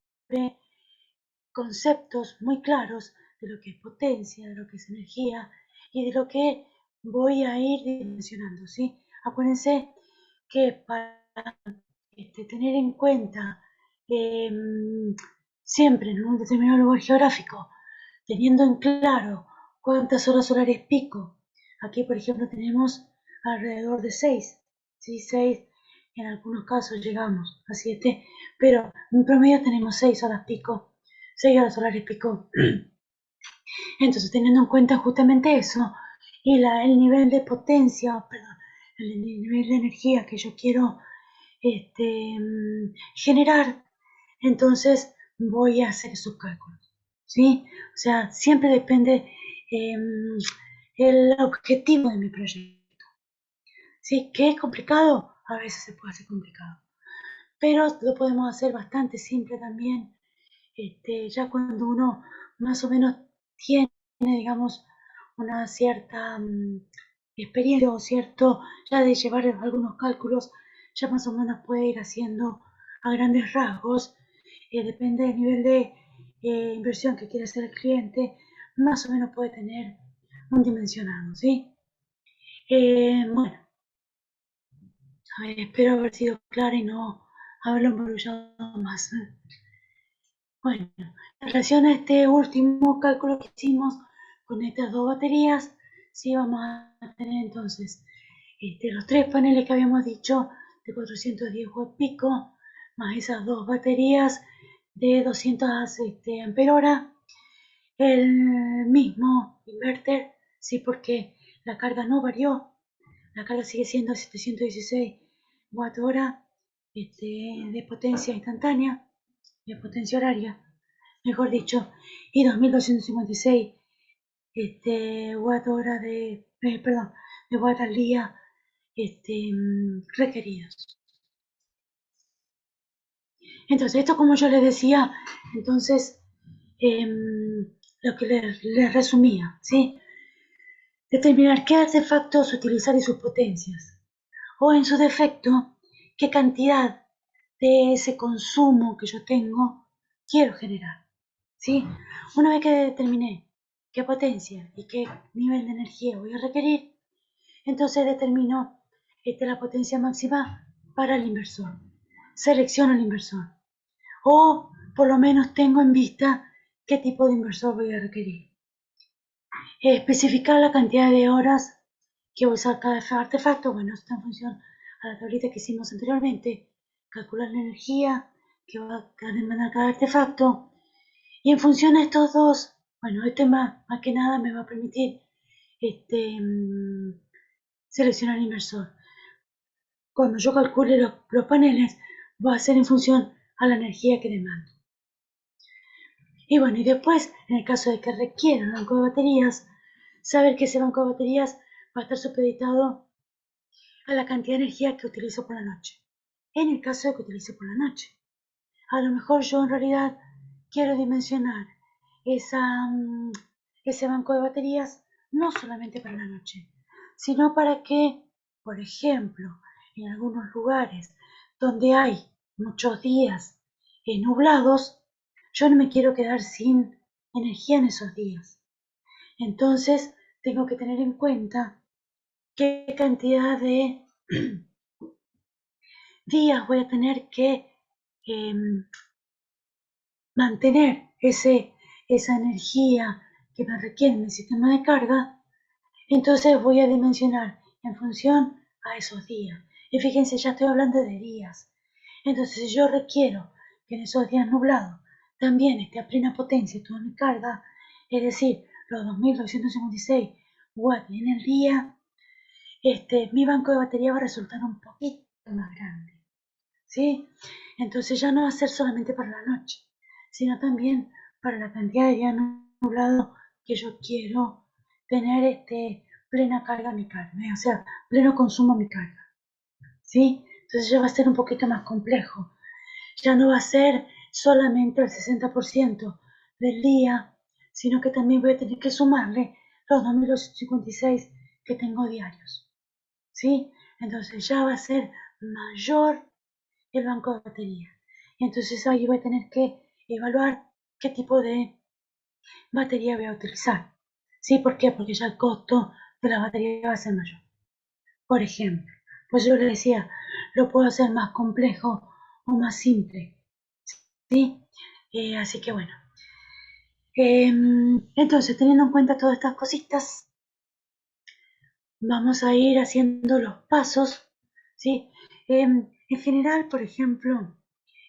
conceptos muy claros de lo que es potencia, de lo que es energía y de lo que voy a ir dimensionando, ¿sí? Acuérdense que para tener en cuenta siempre en un determinado lugar geográfico, teniendo en claro cuántas horas solares pico. Aquí, por ejemplo, tenemos alrededor de 6, ¿sí? 6, en algunos casos llegamos a 7, pero en promedio tenemos 6 horas pico, 6 horas solares pico. Entonces, teniendo en cuenta justamente eso y el nivel de potencia, perdón, el nivel de energía que yo quiero generar, entonces voy a hacer esos cálculos, ¿sí? O sea, siempre depende el objetivo de mi proyecto, ¿sí? ¿Que es complicado? A veces se puede hacer complicado, pero lo podemos hacer bastante simple también, ya cuando uno más o menos tiene, digamos, una cierta experiencia o cierto, ya de llevar algunos cálculos, ya más o menos puede ir haciendo a grandes rasgos, depende del nivel de inversión que quiere hacer el cliente, más o menos puede tener un dimensionado, ¿sí? Bueno, a ver, espero haber sido clara y no haberlo embrullado más. Bueno, en relación a este último cálculo que hicimos con estas dos baterías, sí vamos a tener entonces los tres paneles que habíamos dicho de 410 watts pico, más esas dos baterías de 200 ampere hora, el mismo inverter, sí, porque la carga no varió, la carga sigue siendo 716 watt hora de potencia instantánea, de potencia horaria, mejor dicho, y 2256 watt hora de watt al día requeridos. Entonces, esto como yo les decía, entonces, lo que les resumía, ¿sí? Determinar qué artefactos utilizar y sus potencias, o en su defecto, qué cantidad de ese consumo que yo tengo quiero generar, ¿sí? Una vez que determiné qué potencia y qué nivel de energía voy a requerir, entonces determino la potencia máxima para el inversor. Selecciono el inversor. O por lo menos tengo en vista qué tipo de inversor voy a requerir. Especificar la cantidad de horas que voy a usar cada artefacto. Bueno, esto está en función a la tablita que hicimos anteriormente. Calcular la energía que va a demandar cada artefacto. Y en función a estos dos, bueno, este más que nada me va a permitir seleccionar el inversor. Cuando yo calcule los paneles, va a ser en función a la energía que demando. Y bueno, y después, en el caso de que requiera un banco de baterías, saber que ese banco de baterías va a estar supeditado a la cantidad de energía que utilizo por la noche. En el caso de que utilice por la noche. A lo mejor yo en realidad quiero dimensionar ese banco de baterías no solamente para la noche, sino para que, por ejemplo, en algunos lugares donde hay muchos días nublados, yo no me quiero quedar sin energía en esos días. Entonces, tengo que tener en cuenta qué cantidad de días voy a tener que mantener esa energía que me requiere en el sistema de carga, entonces voy a dimensionar en función a esos días. Y fíjense, ya estoy hablando de días. Entonces, si yo requiero que en esos días nublados también esté a plena potencia toda mi carga, es decir, los 2256 watts en el día, mi banco de batería va a resultar un poquito más grande, ¿sí? Entonces ya no va a ser solamente para la noche, sino también para la cantidad de días nublados que yo quiero tener plena carga mi carga, o sea, pleno consumo mi carga, ¿sí? Entonces ya va a ser un poquito más complejo. Ya no va a ser solamente el 60% del día, sino que también voy a tener que sumarle los 2256 que tengo diarios, ¿sí? Entonces ya va a ser mayor el banco de batería. Y entonces ahí voy a tener que evaluar qué tipo de batería voy a utilizar. ¿Sí? ¿Por qué? Porque ya el costo de la batería va a ser mayor. Por ejemplo, pues yo le decía, lo puedo hacer más complejo o más simple. ¿Sí? Así que bueno. Entonces, teniendo en cuenta todas estas cositas, vamos a ir haciendo los pasos, ¿sí? En general, por ejemplo,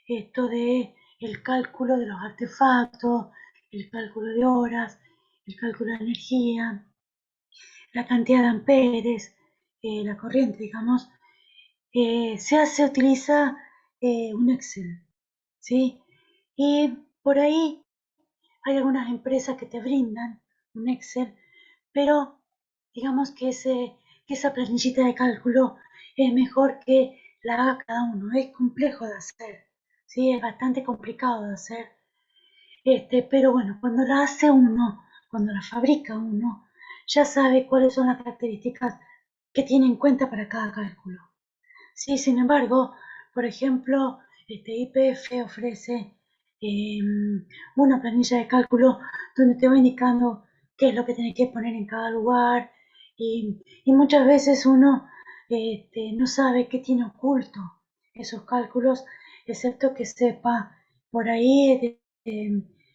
esto de el cálculo de los artefactos, el cálculo de horas, el cálculo de energía, la cantidad de amperes, la corriente, digamos, se utiliza un Excel, ¿sí? Y por ahí hay algunas empresas que te brindan un Excel, pero digamos que esa planillita de cálculo es mejor que la haga cada uno. Es complejo de hacer, ¿sí? Es bastante complicado de hacer. Pero bueno, cuando la hace uno, cuando la fabrica uno, ya sabe cuáles son las características que tiene en cuenta para cada cálculo. Sí, sin embargo, por ejemplo, YPF ofrece una planilla de cálculo donde te va indicando qué es lo que tienes que poner en cada lugar y muchas veces uno no sabe qué tiene oculto esos cálculos, excepto que sepa por ahí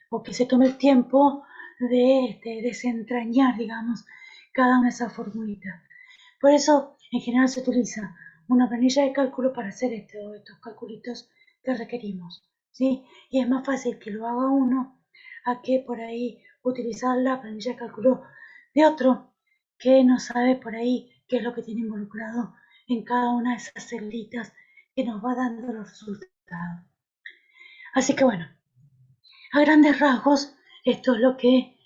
o que se tome el tiempo de desentrañar, digamos, cada una de esas formulitas. Por eso, en general, se utiliza una planilla de cálculo para hacer estos calculitos que requerimos, ¿sí? Y es más fácil que lo haga uno a que por ahí utilizar la planilla de cálculo de otro que no sabe por ahí qué es lo que tiene involucrado en cada una de esas celitas que nos va dando los resultados. Así que bueno, a grandes rasgos, esto es lo que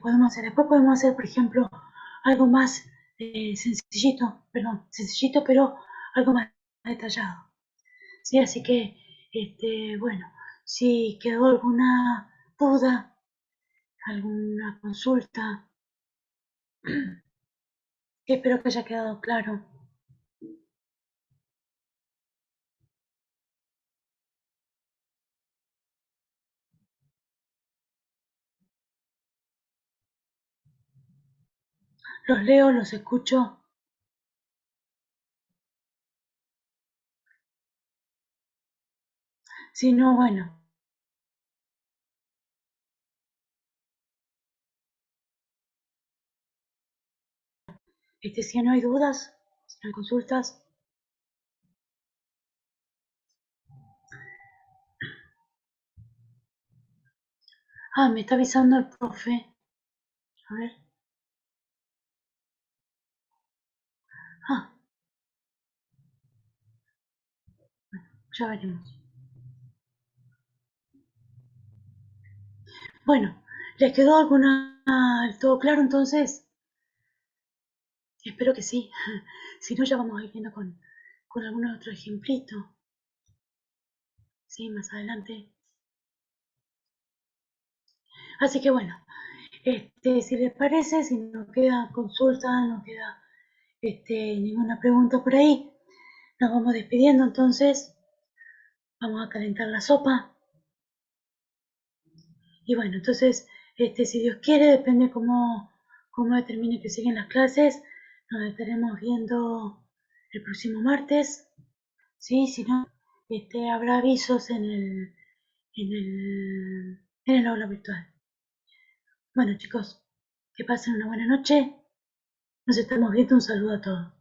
podemos hacer. Después podemos hacer, por ejemplo, algo más sencillito, pero algo más detallado. ¿Sí? Así que, bueno, si quedó alguna duda, alguna consulta, espero que haya quedado claro. Los leo, los escucho. Si no, bueno, si no hay dudas, si no hay consultas. Ah, me está avisando el profe. A ver. Ah, ya veremos. Bueno, ¿les quedó alguna todo claro entonces? Espero que sí. Si no, ya vamos a ir viendo con algún otro ejemplito. Sí, más adelante. Así que bueno, si les parece, si no queda consulta, no queda ninguna pregunta por ahí, nos vamos despidiendo entonces. Vamos a calentar la sopa. Y bueno, entonces, si Dios quiere, depende cómo determine que siguen las clases, nos estaremos viendo el próximo martes. Sí, si no, habrá avisos en el aula virtual. Bueno, chicos, que pasen una buena noche. Nos estamos viendo. Un saludo a todos.